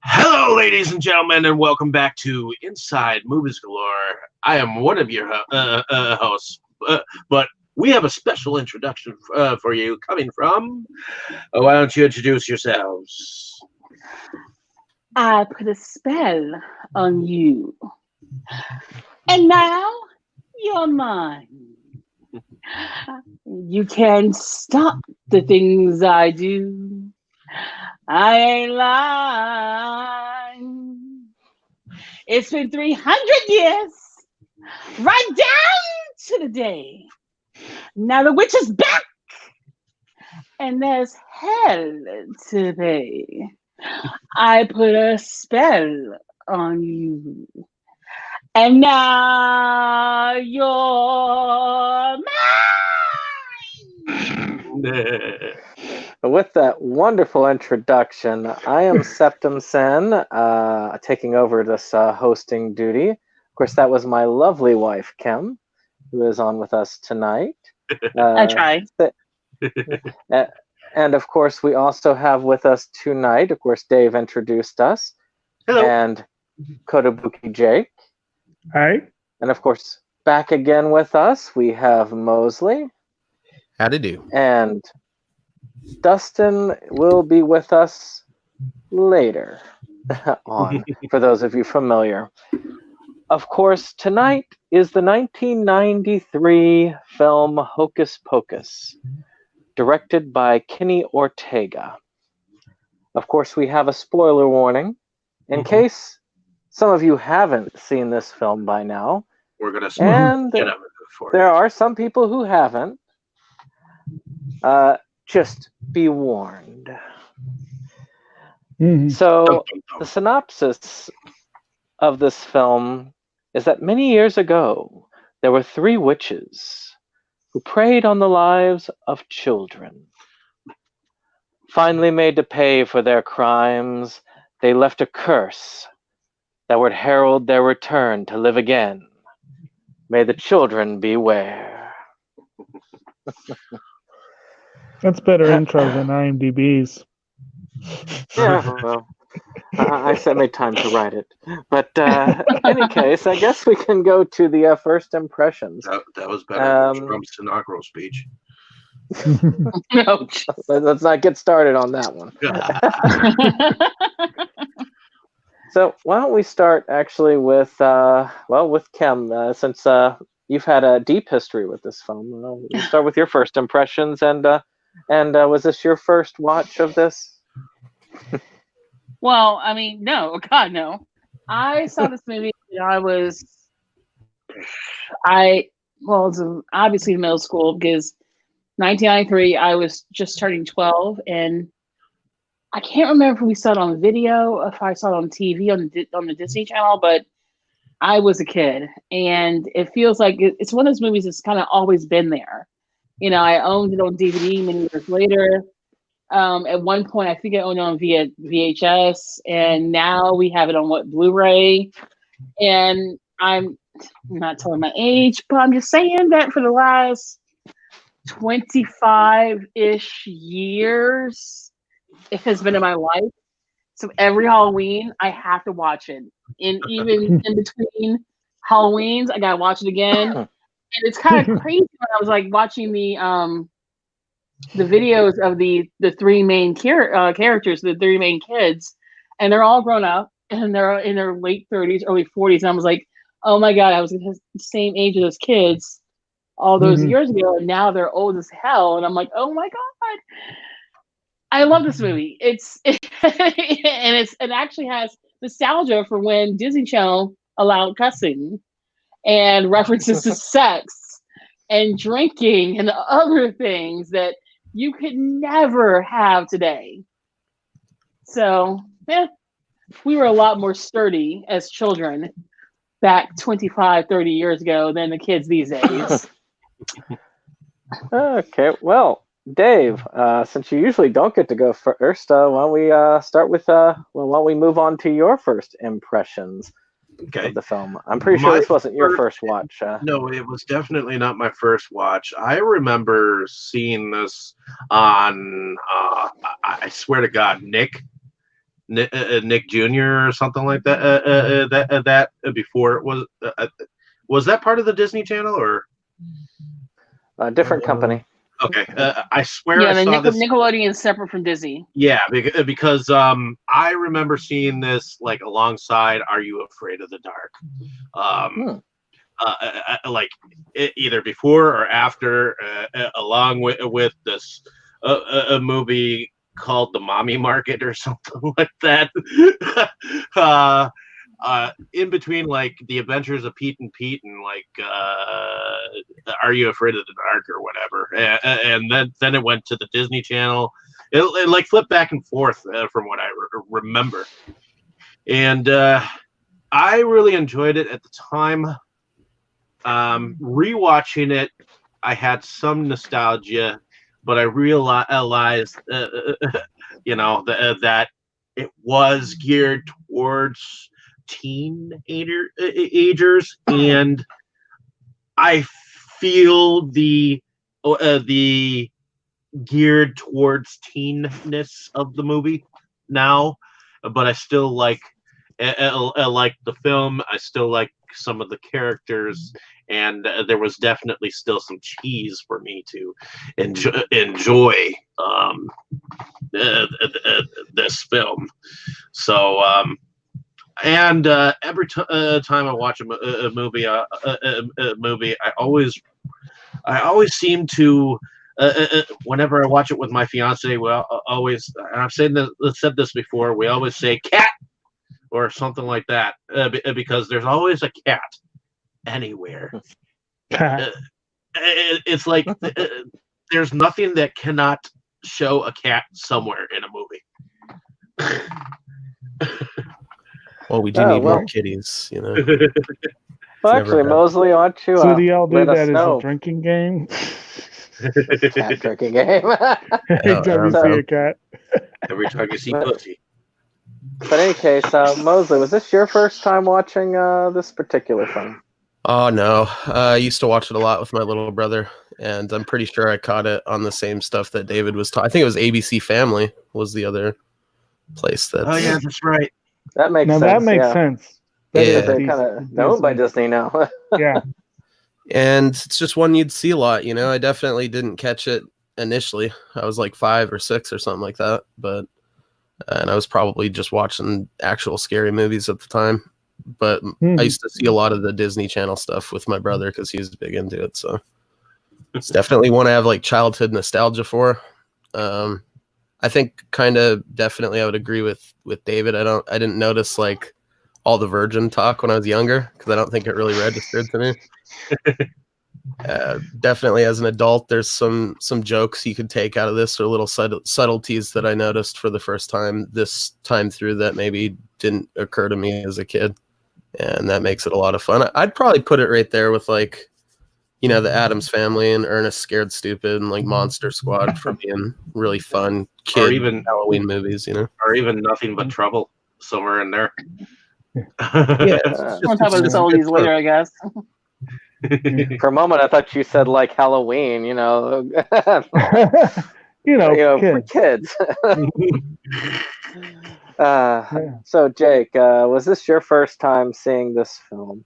Hello, ladies and gentlemen, and welcome back to Inside Movies Galore. I am one of your hosts, but we have a special introduction for you coming from. Why don't you introduce yourselves? I put a spell on you. And now you're mine. You can't stop the things I do. I ain't lying. It's been 300 years, right down to the day. Now the witch is back, and there's hell to pay. I put a spell on you. And now you're mine. With that wonderful introduction, I am Septum Sen, taking over this hosting duty. Of course, that was my lovely wife, Kim, who is on with us tonight. I try. And of course, we also have with us tonight, of course, Dave introduced us. Hello. And Kotobuki Jake. Hi. And of course, back again with us, we have Mosley. How to do. And Dustin will be with us later on, for those of you familiar. Of course, tonight is the 1993 film Hocus Pocus, directed by Kenny Ortega. Of course, we have a spoiler warning in case some of you haven't seen this film by now. We're going to and there are some people who haven't. Just be warned. So, the synopsis of this film is that many years ago, there were 3 witches who preyed on the lives of children. Finally made to pay for their crimes, they left a curse that would herald their return to live again. May the children beware. That's better intro than IMDb's. Yeah, well, I made time to write it. But in any case, I guess we can go to the first impressions. That was better than Trump's inaugural speech. No, let's not get started on that one. So why don't we start actually with Kim, since you've had a deep history with this film. We'll start with your first impressions, and was this your first watch of this? Well, I mean, no. God, no. I saw this movie when I was obviously in middle school, because 1993, I was just turning 12, and I can't remember if we saw it on video, if I saw it on TV on the Disney Channel, but I was a kid, and it feels like it's one of those movies that's kind of always been there. You know, I owned it on DVD many years later. At one point, I think I owned it on VHS, and now we have it on Blu-ray. And I'm not telling my age, but I'm just saying that for the last 25-ish years, it has been in my life. So every Halloween, I have to watch it. And even in between Halloweens, I gotta watch it again. And it's kind of crazy when I was like watching the videos of the 3 main characters, the 3 main kids, and they're all grown up and they're in their late 30s, early 40s. And I was like, oh my God, I was the same age as those kids all those years ago, and now they're old as hell. And I'm like, oh my God. I love this movie. It actually has nostalgia for when Disney Channel allowed cussing and references to sex and drinking and other things that you could never have today. So, we were a lot more sturdy as children back 25, 30 years ago than the kids these days. Okay, well, Dave, since you usually don't get to go first, why don't we start with, why don't we move on to your first impressions of the film? I'm pretty sure this wasn't your first watch. No, it was definitely not my first watch. I remember seeing this on, I swear to God, Nick Nick Jr. or something like that. Before it was that part of the Disney Channel or A different company. okay? I swear Yeah, I saw this. Nickelodeon is separate from Disney. Yeah, because I remember seeing this like alongside Are You Afraid of the Dark? Like either before or after, along with this a movie called The Mommy Market or something like that. In between like The Adventures of Pete and Pete and like Are You Afraid of the Dark or whatever, and then it went to the Disney Channel. It like flipped back and forth from what I remember, and I really enjoyed it at the time. Rewatching it, I had some nostalgia, but I realized, that it was geared towards teenagers, and I feel the geared towards teenness of the movie now, but I still like the film. I still like some of the characters, and there was definitely still some cheese for me to enjoy this film. So and every time I watch a movie, I always seem to whenever I watch it with my fiance, always, and I've said this before, we always say cat or something like that, because there's always a cat anywhere. It's like there's nothing that cannot show a cat somewhere in a movie. Well, we do need more kitties, you know. Well, actually, Mosley, why don't you So do y'all do let us that as know? a drinking game? Cat drinking game. Every time you see a cat. Every time you see pussy. But in any case, Mosley, was this your first time watching this particular film? Oh, no. I used to watch it a lot with my little brother, and I'm pretty sure I caught it on the same stuff that David was talking. I think it was ABC Family was the other place that. Oh, yeah, that's right. That makes sense. That makes sense. That Yeah. They're kind of known by Disney now. Yeah. And it's just one you'd see a lot, you know. I definitely didn't catch it initially. I was like 5 or 6 or something like that, and I was probably just watching actual scary movies at the time. But I used to see a lot of the Disney Channel stuff with my brother because he was big into it. So it's definitely one I have like childhood nostalgia for. I think kind of definitely I would agree with David. I didn't notice like all the virgin talk when I was younger because I don't think it really registered to me. Definitely as an adult, there's some jokes you could take out of this or little subtleties that I noticed for the first time this time through that maybe didn't occur to me as a kid. And that makes it a lot of fun. I'd probably put it right there with like, you know, the Addams Family and Ernest Scared Stupid and like Monster Squad for being really fun kid or even Halloween movies, you know, or even Nothing But Trouble somewhere in there. Yeah, On top of this oldies later, I guess. For a moment, I thought you said like Halloween, you know. For kids. So, Jake, was this your first time seeing this film?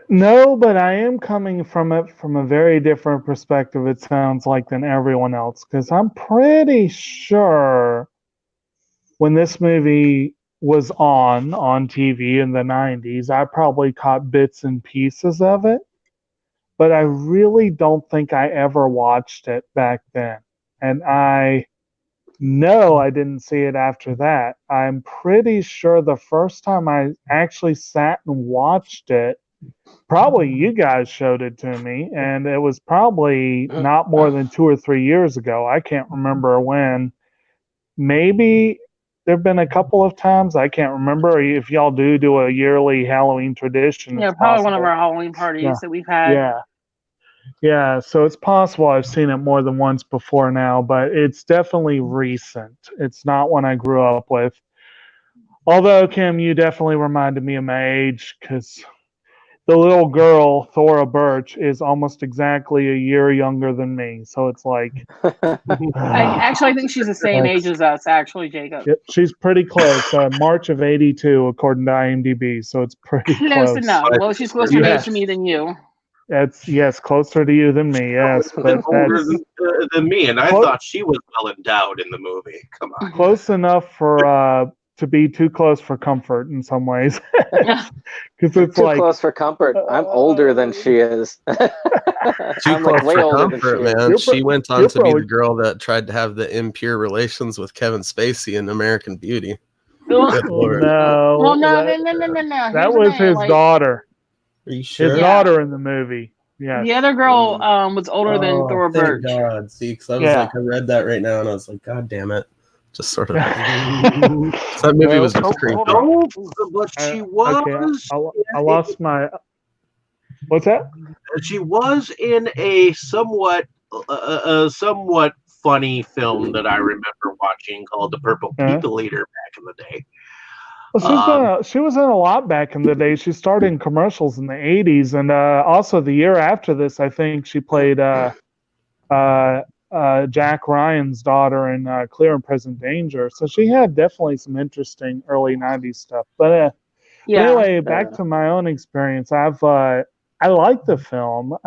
No, but I am coming from it from a very different perspective, it sounds like, than everyone else. Because I'm pretty sure when this movie was on TV in the 90s, I probably caught bits and pieces of it. But I really don't think I ever watched it back then. And I know I didn't see it after that. I'm pretty sure the first time I actually sat and watched it, probably you guys showed it to me, and it was probably not more than 2 or 3 years ago. I can't remember when. Maybe there have been a couple of times. I can't remember if y'all do a yearly Halloween tradition. Yeah, probably one of our Halloween parties that we've had. Yeah, so it's possible I've seen it more than once before now, but it's definitely recent. It's not one I grew up with. Although, Kim, you definitely reminded me of my age, because the little girl, Thora Birch, is almost exactly a year younger than me. So it's like, I think she's the same age as us, actually, Jacob. she's pretty close. March of '82, according to IMDb. So it's pretty Close enough. Well, she's closer in age to me than you. Yes, closer to you than me. Yes, but older than me, and I thought she was well endowed in the movie. Come on, close enough for to be too close for comfort in some ways. Because it's too like close for comfort. I'm older than she is. Too close for comfort, man. She went on to be the girl that tried to have the impure relations with Kevin Spacey in American Beauty. No. Well, no. That was his daughter. Are you sure? His daughter in the movie. Yeah. The other girl was older than Thora Birch. God, see, because I was like, I read that right now, and I was like, God damn it. Just sort of. That movie was just creepy. But she was. Okay, I lost my. What's that? She was in a somewhat funny film that I remember watching called The Purple People Eater back in the day. Well, she was in a lot back in the day. She started in commercials in the '80s, and also the year after this, I think she played Jack Ryan's daughter in Clear and Present Danger. So she had definitely some interesting early '90s stuff. But anyway, back to my own experience. I like the film.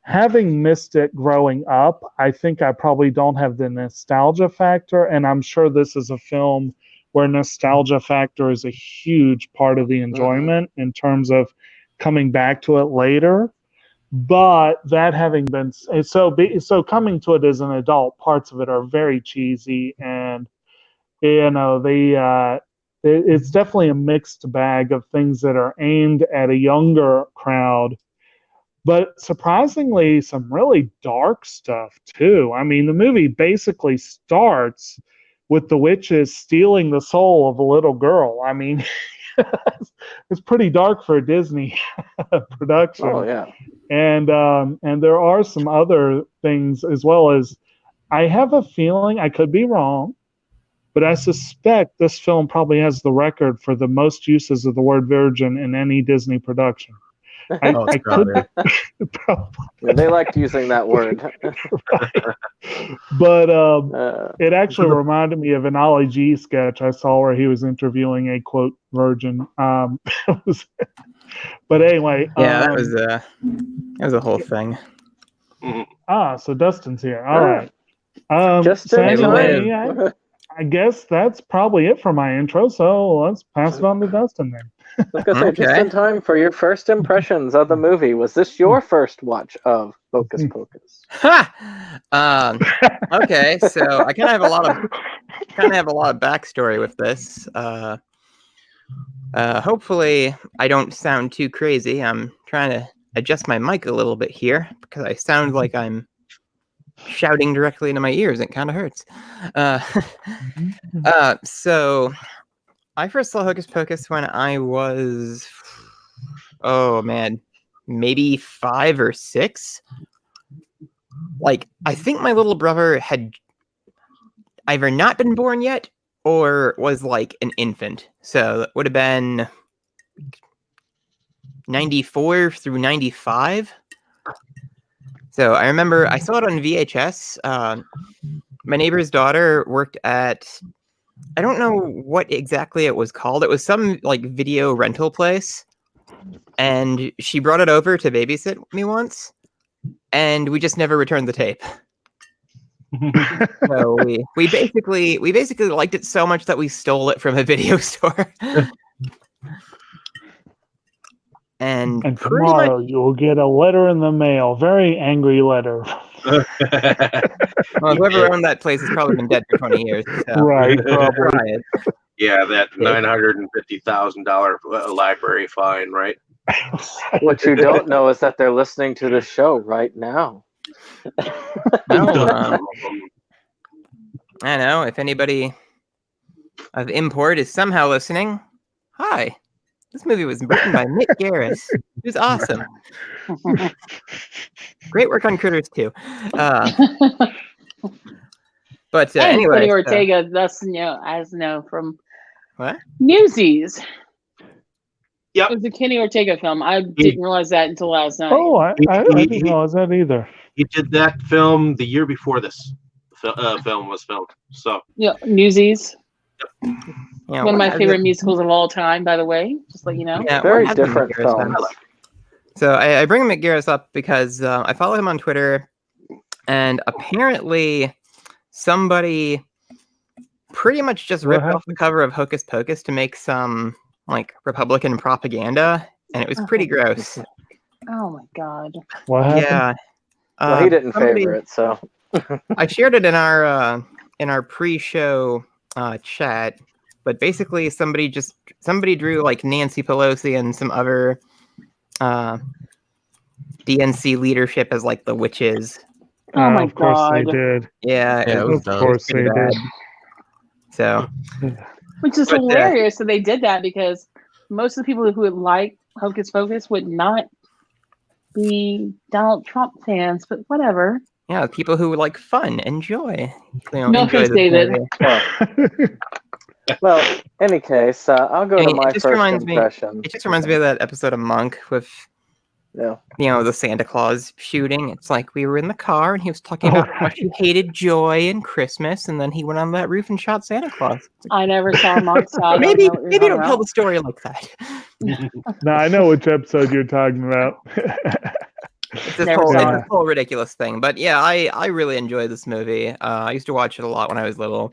Having missed it growing up, I think I probably don't have the nostalgia factor, and I'm sure this is a film where nostalgia factor is a huge part of the enjoyment in terms of coming back to it later. But that having been so coming to it as an adult, parts of it are very cheesy, and it's definitely a mixed bag of things that are aimed at a younger crowd, but surprisingly some really dark stuff too. I mean, the movie basically starts with the witches stealing the soul of a little girl. I mean, it's pretty dark for a Disney production. Oh yeah. And there are some other things as well. As I have a feeling, I could be wrong, but I suspect this film probably has the record for the most uses of the word virgin in any Disney production. I could, they liked using that word. Right. But it actually reminded me of an Ollie G sketch I saw where he was interviewing a quote virgin. But anyway, that was a whole thing. So Dustin's here. All right. Just anyway, I guess that's probably it for my intro. So let's pass it on to Dustin then. I was gonna say, just in time for your first impressions of the movie. Was this your first watch of Hocus Pocus? Okay, so I kind of have a lot of backstory with this. Hopefully, I don't sound too crazy. I'm trying to adjust my mic a little bit here because I sound like I'm shouting directly into my ears. It kind of hurts. So I first saw Hocus Pocus when I was, maybe 5 or 6. Like, I think my little brother had either not been born yet or was like an infant. So that would have been 94 through 95. So I remember I saw it on VHS. My neighbor's daughter worked at, I don't know what exactly it was called. It was some like video rental place. And she brought it over to babysit me once. And we just never returned the tape. So we basically liked it so much that we stole it from a video store. And tomorrow you will get a letter in the mail. Very angry letter. Well, whoever owned that place has probably been dead for 20 years. So. Right, probably. Yeah, that $950,000 library fine, right? What you don't know is that they're listening to the show right now. I know, if anybody of import is somehow listening, hi. This movie was written by Nick Garris. It was awesome. Great work on Critters too. But anyway, Ortega, Dustin, as from what? Newsies. Yep. It was a Kenny Ortega film. I didn't realize that until last night. Oh, I didn't realize that either. He did that film the year before this film was filmed. So Yeah, Newsies. Yeah, One of what my has favorite it- musicals of all time, by the way. Just let you know. Yeah, Very what has it different McGarris done? films. So I bring McGarris up because I follow him on Twitter, and apparently somebody pretty much just What ripped off the happened? cover of Hocus Pocus to make some like Republican propaganda, and it was pretty gross. Oh my god. What happened? Yeah. Well, he didn't somebody- favor it, so I shared it in our pre-show chat, but basically somebody drew like Nancy Pelosi and some other DNC leadership as like the witches. Oh my of course they God. did. Yeah, Yeah, it was Of dumb. course they pretty bad. did. So Which is But, hilarious that they did that, because most of the people who would like Hocus Pocus would not be Donald Trump fans, but whatever. yeah, people who like fun and joy. No enjoy offense, this David. movie. well. Any case, I'll go I to mean, it my just first reminds me- impression. It just reminds me of that episode of Monk with Yeah. the Santa Claus shooting. It's like we were in the car and he was talking about how much he hated joy and Christmas, and then he went on that roof and shot Santa Claus. It's like, I never saw Monk, so I don't maybe know what you're maybe talking don't tell about. the story like that. No, I know which episode you're talking about. It's this Never whole, saw it's this whole ridiculous thing. But yeah, I really enjoyed this movie. I used to watch it a lot when I was little.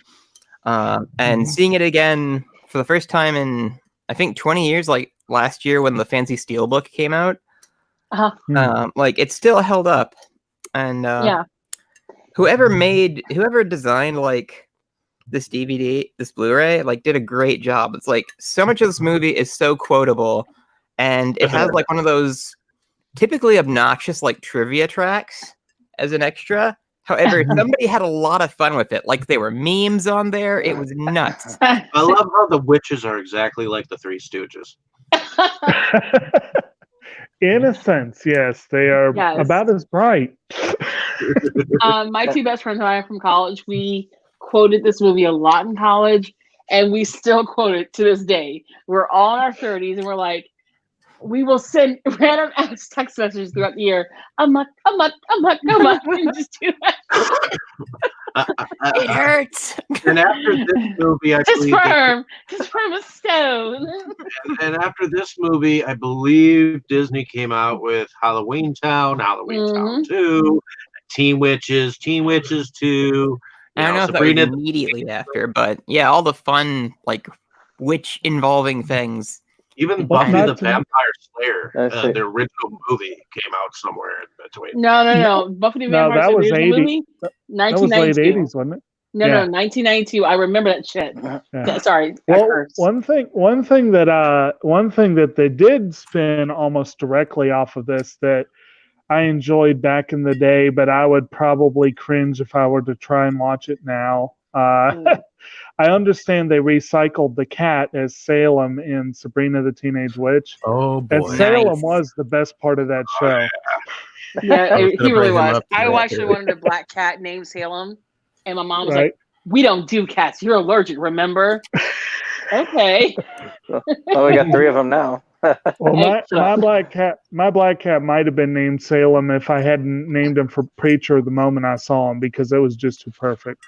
And seeing it again for the first time in, I think, 20 years, like last year when the Fancy Steelbook came out, like it still held up. And Yeah. whoever designed like this DVD, this Blu-ray, like did a great job. It's like so much of this movie is so quotable, and it has like one of those typically obnoxious like trivia tracks as an extra. However, somebody had a lot of fun with it. Like there were memes on there. It was nuts. I love how the witches are exactly like the Three Stooges. In a sense, yes, they are Yes. about as bright. My two best friends and I from college, we quoted this movie a lot in college, and we still quote it to this day. We're all in our 30s, and we're like, we will send random ass text messages throughout the year. Amok, and just do that. It hurts. And after this movie, I believe Just firm a stone. and after this movie, I believe Disney came out with Halloween Town, Halloween Town 2, Teen Witches 2. I don't know if that was immediately after, but yeah, all the fun like witch involving things. Even Well, Buffy not the to- Vampire Slayer, I see. the original movie, came out somewhere in between. No. Buffy the No, Vampire that was Slayer 80. movie, That was late 1992. 80s, wasn't it? No, Yeah. 1992. I remember that shit. Yeah. Sorry. I Well, cursed. one thing that they did spin almost directly off of this that I enjoyed back in the day, but I would probably cringe if I were to try and watch it now. I understand they recycled the cat as Salem in Sabrina the Teenage Witch, Oh and boy. Salem Nice. was the best part of that show. Yeah, I was he gonna really bring him was. up to I that, actually too. wanted a black cat named Salem, and my mom was Right? like, "We don't do cats. You're allergic, remember?" Okay. Well, we got 3 of them now. Well, my Excellent. black cat might have been named Salem if I hadn't named him for Preacher the moment I saw him, because it was just too perfect.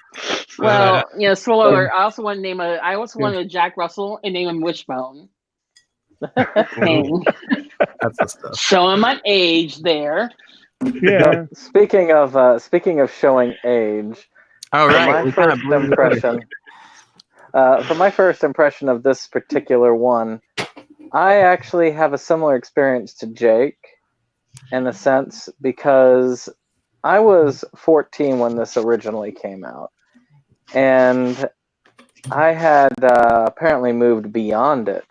Well, spoiler alert. I also wanted a Jack Russell and name him Wishbone. Dang. That's the stuff. Showing my age there. Yeah. Speaking of showing age, Oh for right, my we kind of first blew the impression, for my first impression of this particular one, I actually have a similar experience to Jake, in a sense, because I was 14 when this originally came out, and I had apparently moved beyond it.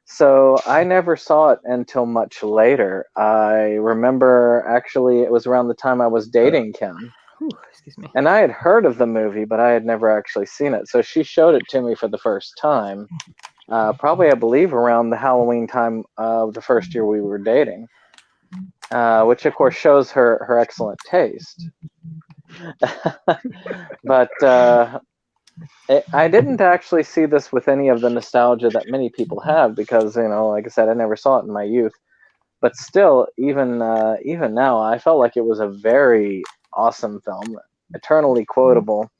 So I never saw it until much later. I remember actually it was around the time I was dating Kim. Excuse me. And I had heard of the movie, but I had never actually seen it. So she showed it to me for the first time, probably, I believe, around the Halloween time of the first year we were dating, which, of course, shows her excellent taste. But I didn't actually see this with any of the nostalgia that many people have because, like I said, I never saw it in my youth. But still, even now, I felt like it was a very awesome film, eternally quotable.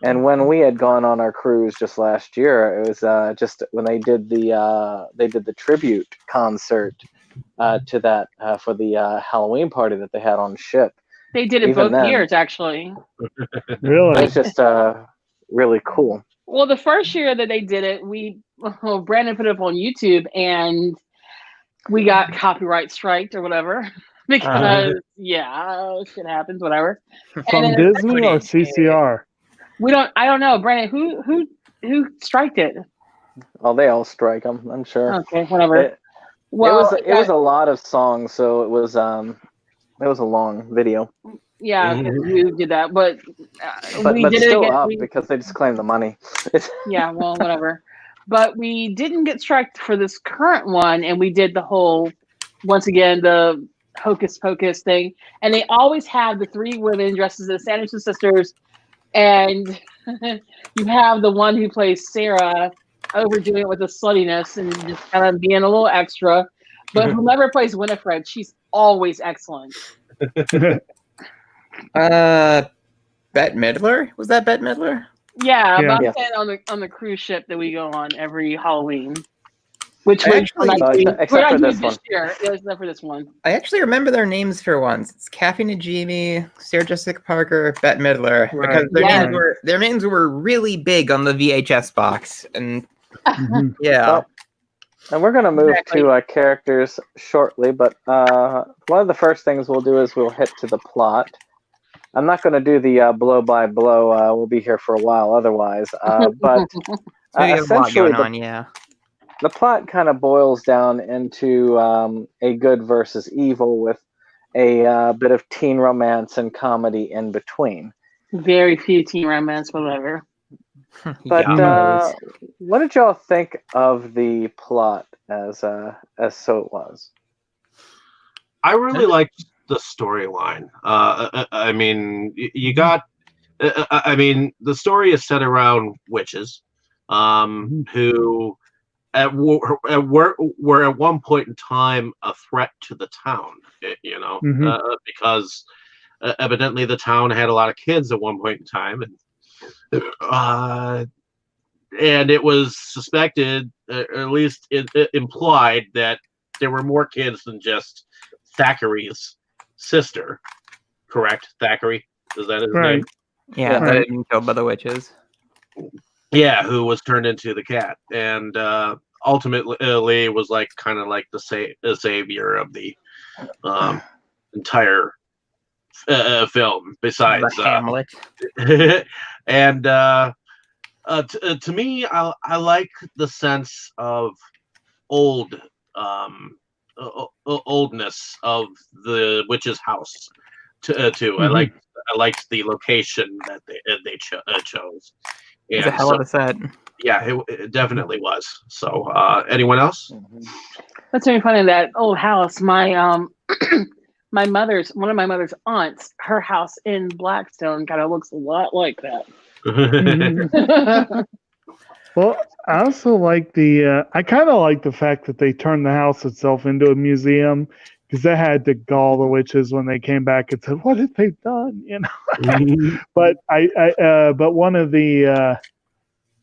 And when we had gone on our cruise just last year, it was just when they did the tribute concert to that for the Halloween party that they had on ship. They did it both years, actually. Really? It was just really cool. Well, the first year that they did it, Brandon put it up on YouTube, and we got copyright striked or whatever because shit happens, whatever. From Disney or CCR? I don't know, Brandon. Who striked it? Oh, they all strike them, I'm sure. Okay, whatever. It was a lot of songs, so it was a long video. Yeah, we did that, but we but did still it again. Up because they just claimed the money. Yeah, well, whatever. But we didn't get striked for this current one, and we did the whole, once again, the Hocus Pocus thing. And they always have the three women dressed as the Sanderson sisters, and you have the one who plays Sarah overdoing it with the sluttiness and just kind of being a little extra. But whoever plays Winifred, she's always excellent. Bette Midler? Was that Bette Midler? Yeah, but I'm saying on the cruise ship that we go on every Halloween, which was except for this one. Year. Yeah, except for this one. I actually remember their names for once. It's Kathy Najimy, Sarah Jessica Parker, Bette Midler, because their names were really big on the VHS box, and Well, and we're going to move to characters shortly, but one of the first things we'll do is we'll hit to the plot. I'm not going to do the blow by blow. We'll be here for a while otherwise. But essentially, the plot kind of boils down into a good versus evil with a bit of teen romance and comedy in between. Very few teen romance, whatever. But what did y'all think of the plot as so it was? I really liked the storyline. I mean, you got. I mean, the story is set around witches, who were at one point in time a threat to the town. Because evidently the town had a lot of kids at one point in time, and it was suspected, or at least it implied, that there were more kids than just Thackeray's sister. Correct? Thackeray? Is that his name? Yeah, that had been killed by the witches. Yeah, who was turned into the cat, and ultimately was kind of like the savior of the entire film. Besides Hamlet, and to me, I like the sense of oldness of the witch's house too. I liked the location that they chose. It's a hell of a set. Yeah, it definitely was. So, anyone else? That's very funny. That old house. My one of my mother's aunts, her house in Blackstone kind of looks a lot like that. Well, I also like I kind of like the fact that they turned the house itself into a museum, because that had to gall the witches when they came back and said, "What have they done?" But but one of the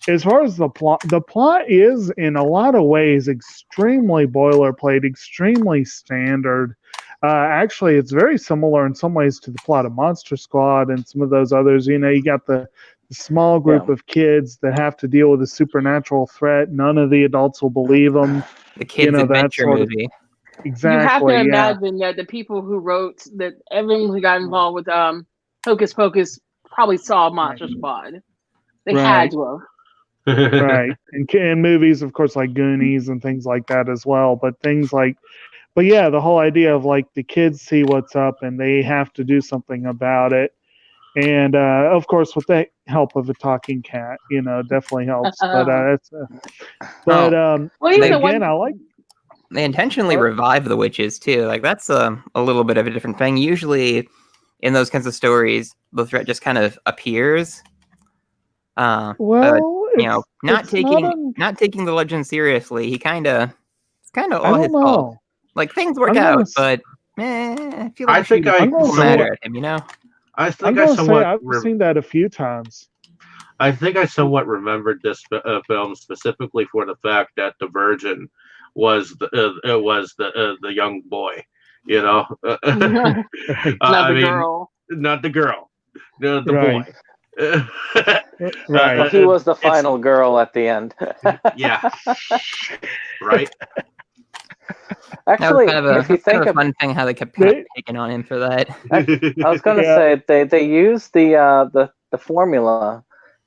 as far as the plot is in a lot of ways extremely boilerplate, extremely standard. Actually, it's very similar in some ways to the plot of Monster Squad and some of those others. You got the small group of kids that have to deal with a supernatural threat. None of the adults will believe them. The kids' adventure movie. Exactly. You have to imagine that the people who wrote that, everyone who got involved with Hocus Pocus probably saw Monster Squad. They had to have. Right. And movies, of course, like Goonies and things like that as well. But yeah, the whole idea of the kids see what's up and they have to do something about it. And of course, with the help of a talking cat, definitely helps. I like. They intentionally revive the witches too. That's a little bit of a different thing. Usually, in those kinds of stories, the threat just kind of appears. Well, not it's taking the legend seriously. It's kind of I all his don't fault. know. Like things work I'm out, gonna s- but I feel like I think I I'm gonna people say matter somewhat. at him. I I'm think I gonna say somewhat. I've seen that a few times. I think I somewhat remembered this film specifically for the fact that the Virgin was the young boy. You know, Not I the mean, girl. not the girl, the Right. boy. Right. Well, he was the It's- final girl at the end. Yeah. Right. Actually, that was if you think kind of a of, fun thing how they kept They- picking on him for that. I was going to Yeah. say they used the formula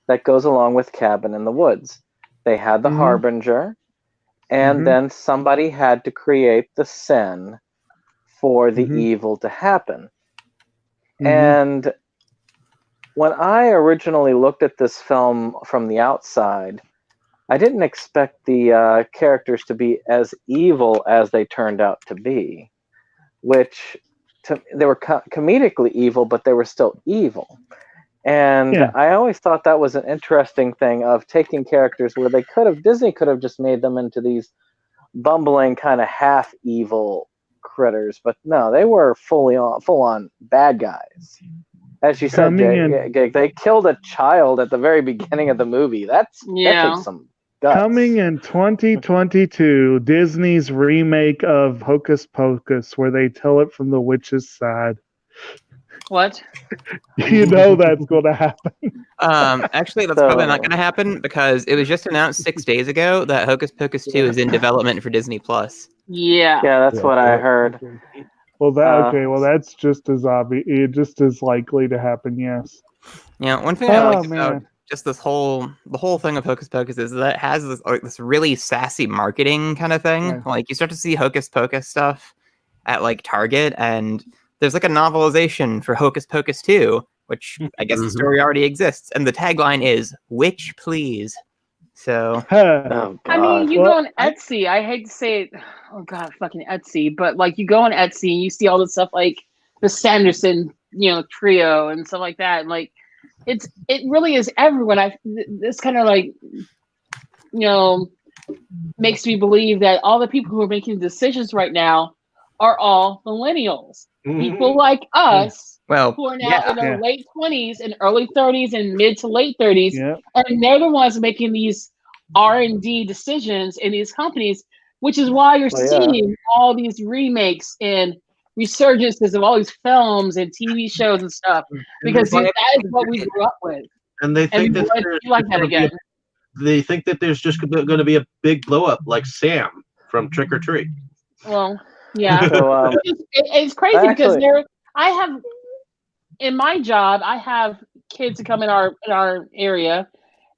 that goes along with Cabin in the Woods. They had the Mhm. harbinger, and Mhm. then somebody had to create the sin for the Mhm. evil to happen. Mhm. And when I originally looked at this film from the outside, I didn't expect the characters to be as evil as they turned out to be, which they were comedically evil, but they were still evil. And Yeah. I always thought that was an interesting thing of taking characters where Disney could have just made them into these bumbling kind of half evil critters, but no, they were full on bad guys. As you said, they killed a child at the very beginning of the movie. That takes some guts. Coming in 2022, Disney's remake of Hocus Pocus, where they tell it from the witch's side. What? You know that's going to happen. Actually, that's probably not going to happen because it was just announced 6 days ago that Hocus Pocus 2 is in development for Disney Plus. Yeah. Yeah, that's what I heard. Well, that's just as obvious, just as likely to happen. Yes. Yeah, one thing I like about just the whole thing of Hocus Pocus is that it has this really sassy marketing kind of thing. Yeah. Like you start to see Hocus Pocus stuff at like Target, and there's like a novelization for Hocus Pocus 2, which I guess the story already exists, and the tagline is "Witch Please." So, I mean, you go on Etsy. I hate to say it. Oh God, fucking Etsy. But like, you go on Etsy and you see all this stuff like the Sanderson, trio and stuff like that. And like, it really is everyone. This kind of like, makes me believe that all the people who are making decisions right now are all millennials. People like us, who are now in their late 20s and early 30s and mid to late 30s, and they're the ones making these R&D decisions in these companies, which is why you're seeing all these remakes and resurgences of all these films and TV shows and stuff, because that is what we grew up with. And they think that they think that there's just going to be a big blow up like Sam from Trick or Treat. Well, yeah. So, it's crazy because I have in my job, I have kids that come in our area,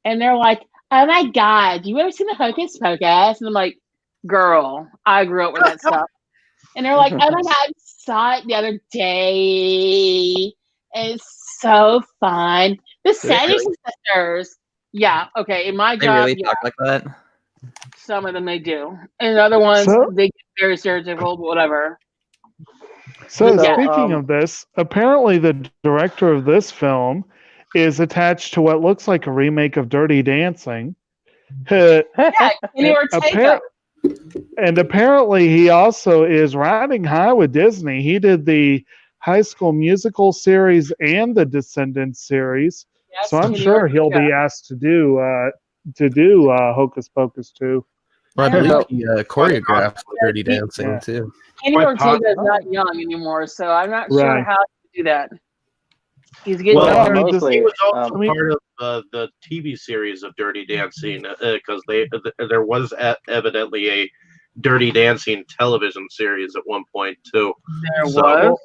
and they're like, "Oh my God, you ever seen the Hocus Pocus?" And I'm like, "Girl, I grew up with that stuff." And they're like, "Oh my God, I saw it the other day. It's so fun." The Sanderson sisters. Yeah, okay. In my job, they really talk like that. Some of them they do, and the other ones they get very stereotypical, whatever. So speaking of this, apparently the director of this film is attached to what looks like a remake of Dirty Dancing. Ortega. And apparently he also is riding high with Disney. He did the High School Musical series and the Descendants series. Yes, so I'm sure he'll be asked to do Hocus Pocus too. Well, I believe he choreographed Dirty Dancing too. Kenny Ortega is not young anymore, so I'm not sure how to do that. He's getting he was also part of the TV series of Dirty Dancing because there was evidently a Dirty Dancing television series at one point too. There was?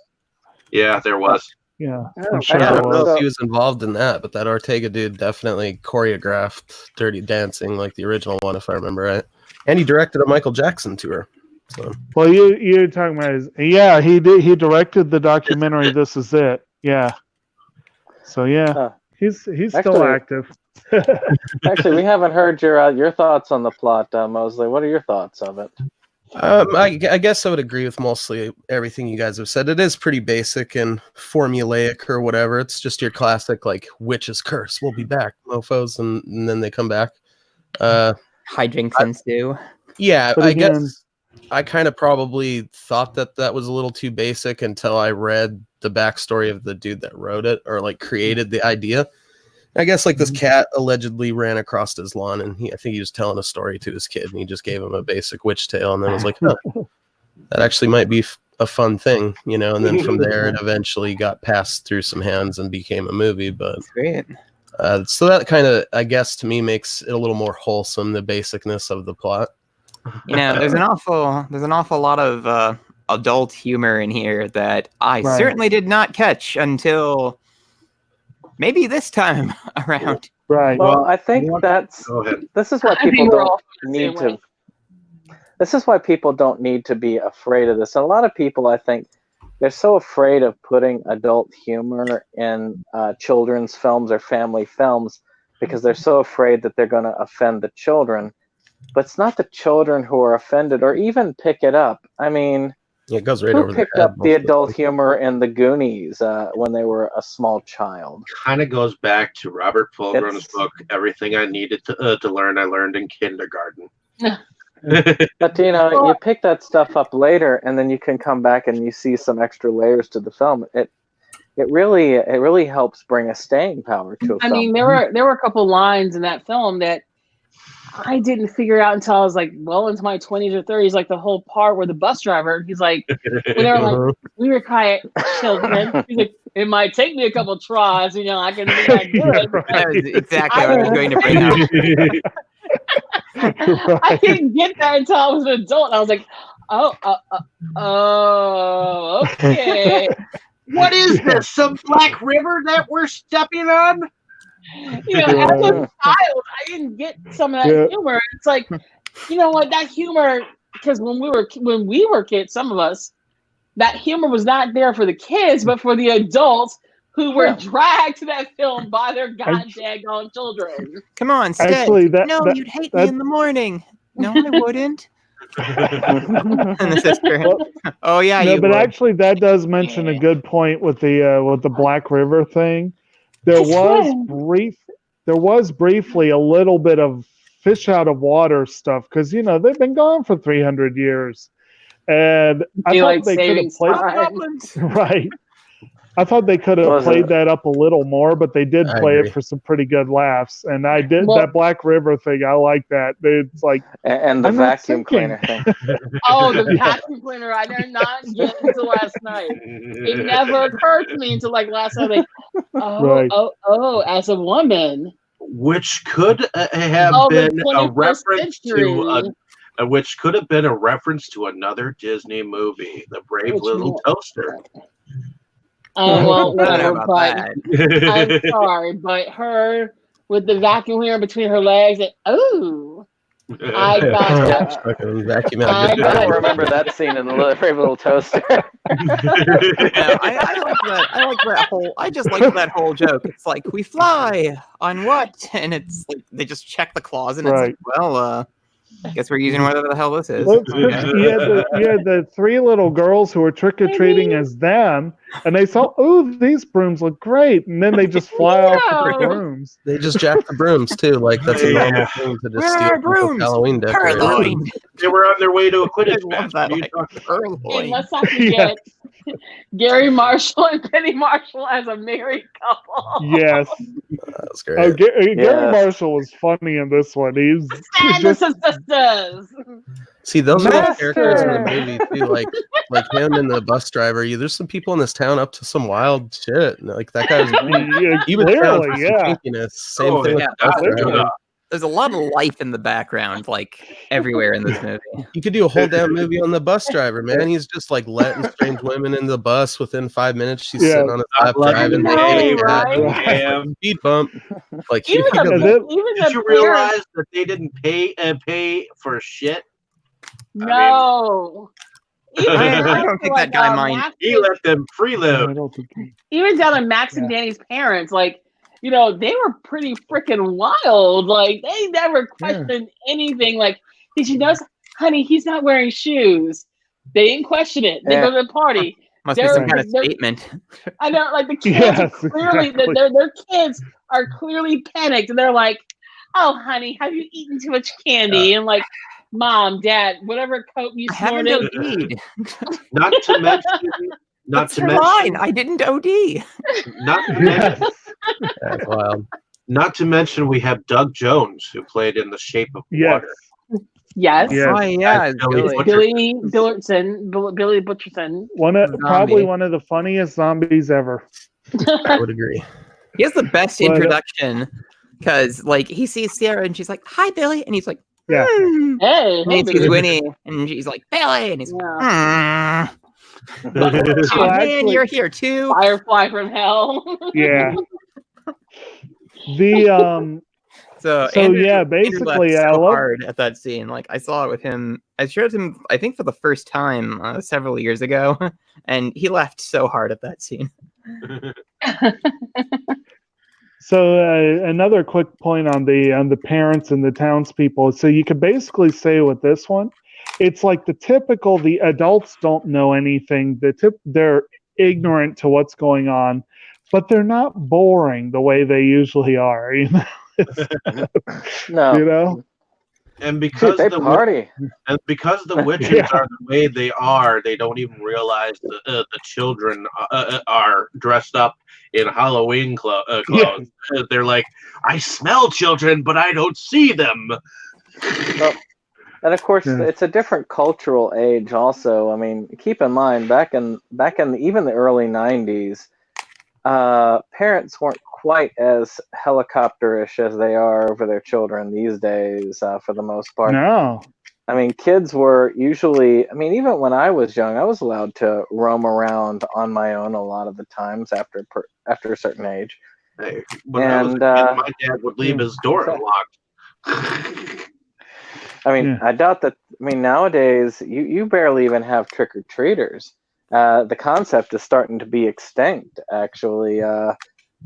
Yeah, there was. Yeah, I'm sure I don't know if he was involved in that, but that Ortega dude definitely choreographed Dirty Dancing, like the original one, if I remember right. And he directed a Michael Jackson tour. So. Well, you're talking about he did. He directed the documentary "This Is It." Yeah. So he's still active. Actually, we haven't heard your thoughts on the plot, Mosley. What are your thoughts of it? I guess I would agree with mostly everything you guys have said. It is pretty basic and formulaic or whatever. It's just your classic, like, witch's curse. We'll be back, mofos, and then they come back. Hijinks ensue. Yeah, But I again- guess I kind of probably thought that was a little too basic until I read the backstory of the dude that wrote it or like created the idea. I guess like this cat allegedly ran across his lawn, and I think he was telling a story to his kid, and he just gave him a basic witch tale, and then was like, huh, that actually might be a fun thing, you know. And then from there, it eventually got passed through some hands and became a movie. But That's great. so that kind of, I guess, to me makes it a little more wholesome, the basicness of the plot. You know, there's an awful lot of adult humor in here that I Right. certainly did not catch until maybe this time around. Right. Well, I think Go ahead. this is why I think people we're don't all the same need way. to. This is why people don't need to be afraid of this. And a lot of people, I think, they're so afraid of putting adult humor in children's films or family films because they're so afraid that they're going to offend the children. But it's not the children who are offended or even pick it up. I mean, Yeah, it goes right who over picked their head up most the of adult time. humor in the Goonies when they were a small child? Kind of goes back to Robert Fulgrim's It's- book, Everything I Needed to Learn, I Learned in Kindergarten. But you pick that stuff up later, and then you can come back and you see some extra layers to the film. It really helps bring a staying power to a I film. mean, there were a couple lines in that film that I didn't figure out until I was like well into my 20s or 30s. Like the whole part where the bus driver, he's like, when they're like, we were quiet children. He's like, it might take me a couple tries, I can be that good. Right. That was exactly what I was going to bring up. I didn't get that until I was an adult. I was like, oh, okay. What is this? Some Black River that we're stepping on? As a child, I didn't get some of that humor. It's like, you know what, that humor, because when we were kids, some of us, that humor was not there for the kids, but for the adults who were dragged to that film by their goddamn children. Come on, Sked. Actually, you'd hate me in the morning. No, I wouldn't. And the sister. Oh yeah, No, you but would. actually, that does mention a good point with the Black River thing. There was briefly a little bit of fish out of water stuff because they've been gone for 300 years, and I thought they could have played right. I thought they could have played that up a little more, but they did I play agree. it for some pretty good laughs. And I did Well- that Black River thing. I like that. It's like and the I'm not vacuum thinking. cleaner thing. Oh, the vacuum cleaner! I did not get until last night. It never occurred to me until like last night. Like, Right. as a woman, Which could have Oh, the been a 21st reference century. to which could have been a reference to another Disney movie, The Brave Which Little one? Toaster. well, I don't know whatever. about But that. I'm sorry, but her with the vacuum cleaner between her legs, and I got Fucking vacuum out. I I got don't remember that scene in the Brave Little Toaster. I like that. I like that whole. I just like that whole joke. It's like we fly on what, and it's like they just check the clause, and it's like, well, guess we're using whatever the hell this is. You had the three little girls who were trick or treating as them, and they saw, these brooms look great, and then they just fly off with the brooms. They just jack the brooms too. Like that's a normal thing to just Where steal are people's brooms? Halloween decorations. Purloin. They were on their way to a Quidditch I love match. that, What are you like, talking about? And Purloin. let's not forget Gary Marshall and Penny Marshall as a married couple. Yes. That's Oh, great. Gary Yes. Marshall was funny in this one. He's Sanders and sisters. See, those are the characters in the Master. movie too. Like him and the bus driver. There's some people in this town up to some wild shit. And, like that guy's he was found for clearly, some yeah. kinkiness. Same Oh, thing with yeah. the bus Clearly. driver. There's a lot of life in the background, like everywhere in this movie. You could do a whole damn movie on the bus driver, man. He's just like letting strange women into the bus. Within 5 minutes, she's Yeah. sitting on his lap driving. know, Hey, right? Damn. Speed bump. Like Even he the, could- it- even Did the you parents- realize that they didn't pay for shit? No. I don't think that guy mind- Max He and- let them freelive. I don't think even down to Max and Danny's parents, like, they were pretty freaking wild. Like, they never questioned anything. Like, did you notice honey, he's not wearing shoes. They didn't question it. They go to the party. Must be some kind of statement. I know, like the kids are clearly, their kids are clearly panicked, and they're like, "Oh, honey, have you eaten too much candy?" And like, Mom, Dad, whatever coat you snorted. Not to mention, I didn't OD. Not to mention, That's wild. Not to mention, we have Doug Jones, who played in The Shape of Water. Yes. Oh yeah, Billy Butcherson. Probably one of the funniest zombies ever. I would agree. He has the best introduction because, like, he sees Sarah and she's like, "Hi, Billy," and he's like, Yeah. Hey, and he sees Winnie and she's like, "Billy," and he's like, "Oh man, you're here too." Firefly from hell. Yeah. The So Andrew laughed basically, I so love hard at that scene. Like, I saw it with him. I showed him, I think, for the first time several years ago, and he laughed so hard at that scene. So another quick point on the parents and the townspeople. So you could basically say with this one, it's like the adults don't know anything. They're ignorant to what's going on, but they're not boring the way they usually are. You know? No. You know? And because Dude, they party. And because the witches are the way they are, they don't even realize the children are dressed up in Halloween clothes. They're like, I smell children, but I don't see them. Well, and of course, it's a different cultural age. Also, I mean, keep in mind back in even the early '90s, parents weren't quite as helicopterish as they are over their children these days, for the most part. No. I mean, kids were usually, I mean, even when I was young, I was allowed to roam around on my own a lot of the times after a certain age. Hey, when I was a kid, my dad would leave his door unlocked. I mean, I doubt that, I mean, nowadays, you barely even have trick-or-treaters. The concept is starting to be extinct, actually.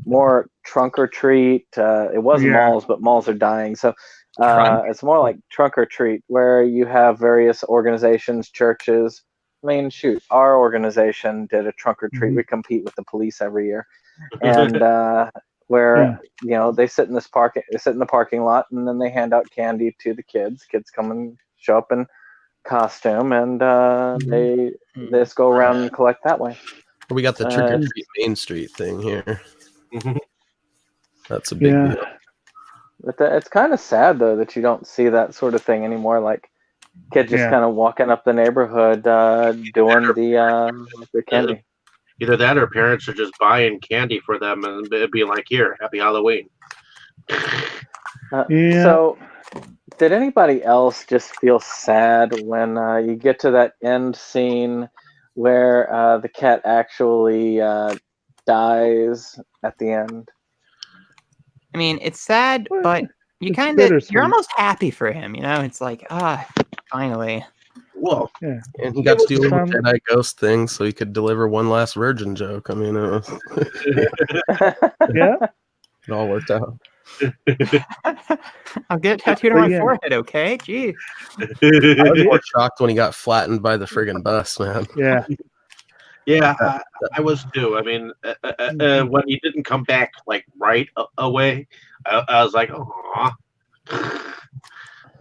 More trunk or treat. It was malls, but malls are dying. So it's more like trunk or treat, where you have various organizations, churches. I mean, shoot, our organization did a trunk or treat. We compete with the police every year, and where you know they sit in the parking lot, and then they hand out candy to the kids. Kids come and show up in costume, and they just go around and collect that way. We got the trick or treat Main Street thing here. That's a big deal. But it's kind of sad though that you don't see that sort of thing anymore. Like kids just kind of walking up the neighborhood doing the candy. Either that or parents are just buying candy for them and being like, "Here, happy Halloween." So, did anybody else just feel sad when you get to that end scene where the cat actually dies at the end? I mean, it's sad, but you're almost happy for him, you know? It's like, finally. Well, and he got to do a little Jedi ghost thing so he could deliver one last virgin joke. I mean, it all worked out. I'll get it tattooed on my forehead, okay? Jeez. I was more shocked when he got flattened by the friggin' bus, man. Yeah, I was too. I mean, when he didn't come back like right away, I was like, "Oh."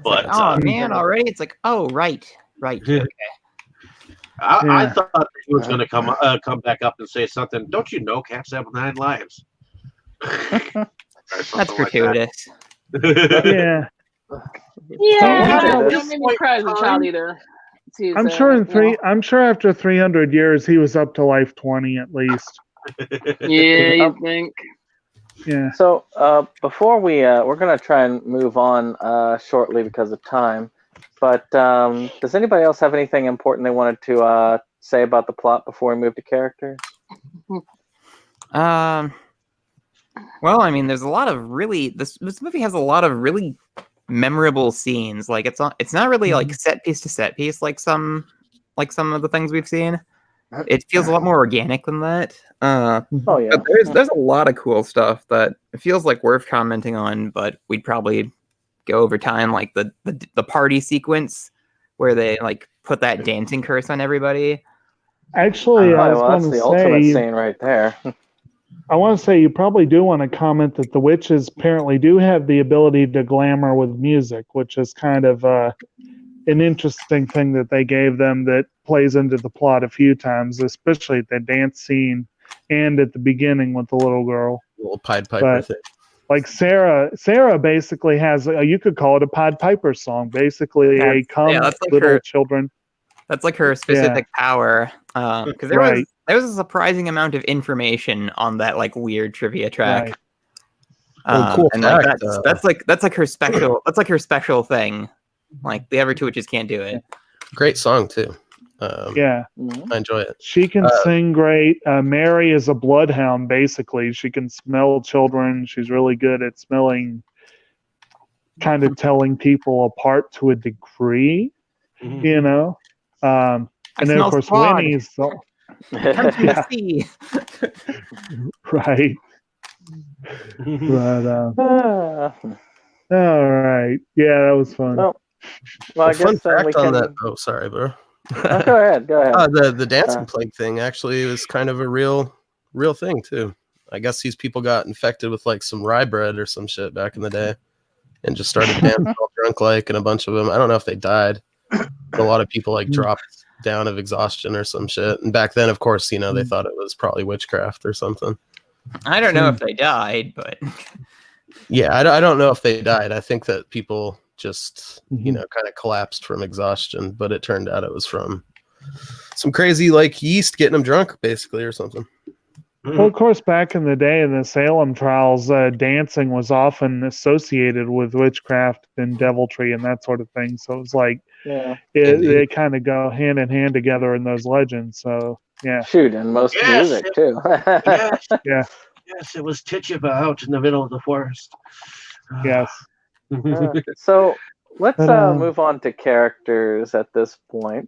But man, already it's like, oh, right, okay. I thought that he was going to come back up and say something. Don't you know cats have 9 lives? That's gratuitous. Yeah. I don't make me cry as a child either. I'm sure after 300 years he was up to life 20 at least. Yeah, you think? Yeah. So before we're gonna try and move on shortly because of time, but does anybody else have anything important they wanted to say about the plot before we move to characters? Well, I mean, there's a lot of this movie has a lot of really memorable scenes. Like it's not really like set piece to set piece like some of the things we've seen. It feels a lot more organic than that. But there's a lot of cool stuff that it feels like worth commenting on, but we'd probably go over time, like the party sequence where they like put that dancing curse on everybody. Actually, I was well, that's going the to ultimate say, scene right there. I want to say you probably do want to comment that the witches apparently do have the ability to glamour with music, which is kind of an interesting thing that they gave them that plays into the plot a few times, especially at the dance scene and at the beginning with the little girl. Little Pied Piper But thing. like Sarah basically has, you could call it a Pied Piper song, basically a come that's like little her- children. That's like her specific power. Because there was a surprising amount of information on that like weird trivia track. Right. Cool and fact, like that's like her special. That's like her special thing. Like the other two witches can't do it. Great song too. Yeah. I enjoy it. She can sing great. Mary is a bloodhound, basically. She can smell children. She's really good at smelling, kind of telling people apart to a degree, you know? And then, of course, Winnie's... Come to see. Right. But, all right. Yeah, that was fun. Well, I Fun guess then we fact on can... that. Oh, sorry, bro. Go ahead. The dancing plague thing actually was kind of a real thing too. I guess these people got infected with like some rye bread or some shit back in the day, and just started dancing all drunk like. And a bunch of them, I don't know if they died, but a lot of people like dropped down of exhaustion or some shit. And back then, of course, they thought it was probably witchcraft or something. I don't know if they died, but yeah, I don't know if they died. I think that people just kind of collapsed from exhaustion, but it turned out it was from some crazy like yeast getting them drunk basically or something. Well, of course, back in the day in the Salem trials, dancing was often associated with witchcraft and deviltry and that sort of thing. So it was like they kind of go hand in hand together in those legends. So yeah, shoot, and most music too. Yes, it was Tituba out in the middle of the forest. Yes. So let's move on to characters at this point.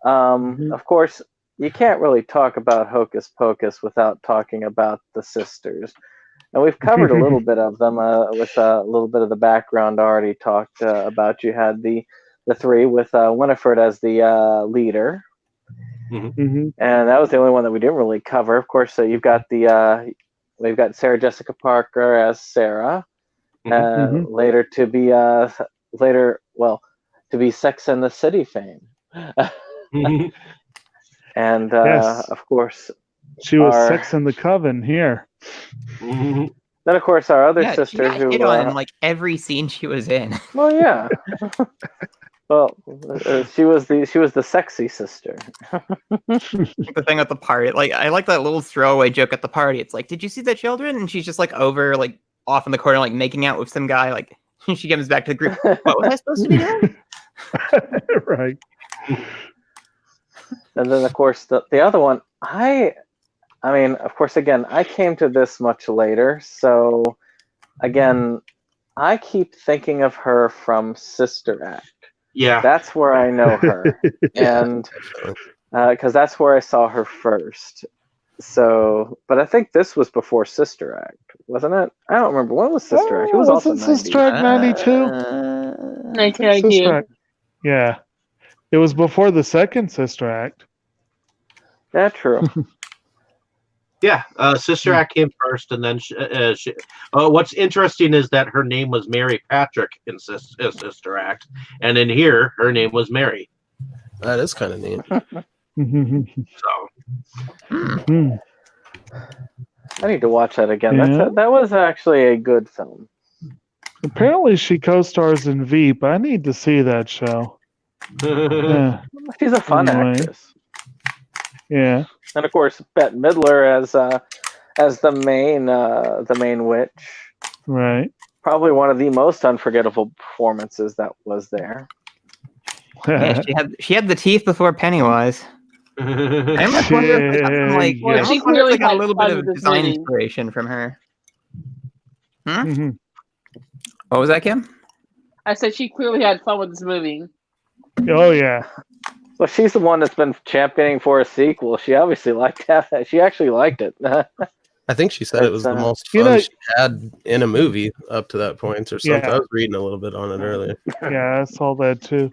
Of course, you can't really talk about Hocus Pocus without talking about the sisters. And we've covered a little bit of them with a little bit of the background already talked about. You had the three with Winifred as the leader. And that was the only one that we didn't really cover. Of course, you've got we've got Sarah Jessica Parker as Sarah. Later to be Sex and the City fame. And of course, she was Sex in the Coven here. Then of course our other sister she got hit on in like every scene she was in. Well, yeah. Well, she was the sexy sister. The thing at the party, like I like that little throwaway joke at the party. It's like, did you see the children? And she's just like over, like off in the corner, like making out with some guy. Like she comes back to the group. What was I supposed to be doing? Right. And then of course the other one, I mean, of course, again, I came to this much later, so again, I keep thinking of her from Sister Act. Yeah, that's where I know her, and because that's where I saw her first. So, but I think this was before Sister Act, wasn't it? I don't remember. When was Sister Act? It was also Sister Act 92. 1992. Yeah, it was before the second Sister Act. Yeah, true. Yeah, Sister Act came first, and then what's interesting is that her name was Mary Patrick in Sister Act, and in here, her name was Mary. That is kind of neat. So, I need to watch that again. Yeah. That was actually a good film. Apparently, she co-stars in Veep. I need to see that show. Yeah. She's a fun actress. Yeah. And of course, Bette Midler as the main witch. Right. Probably one of the most unforgettable performances that was there. Yeah, she had the teeth before Pennywise. I almost wonder if she clearly got a little bit of design inspiration from her. What was that, Kim? I said she clearly had fun with this movie. Oh yeah. Well, she's the one that's been championing for a sequel. She obviously liked that. She actually liked it. I think she said it was the most fun she had in a movie up to that point or something. Yeah. I was reading a little bit on it earlier. Yeah, I saw that too.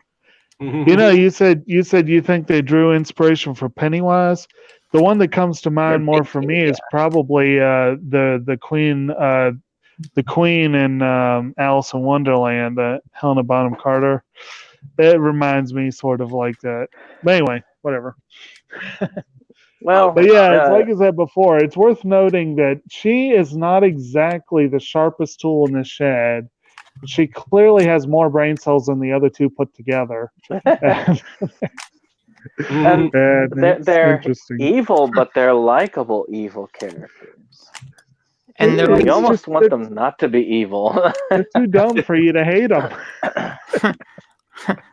You said you think they drew inspiration for Pennywise. The one that comes to mind more for me is probably the Queen in Alice in Wonderland, Helena Bonham Carter. It reminds me sort of like that. But anyway, whatever. Well, but yeah, it's like I said before, it's worth noting that she is not exactly the sharpest tool in the shed. She clearly has more brain cells than the other two put together. and they're evil, but they're likable evil characters. And you almost want them not to be evil. They're too dumb for you to hate them.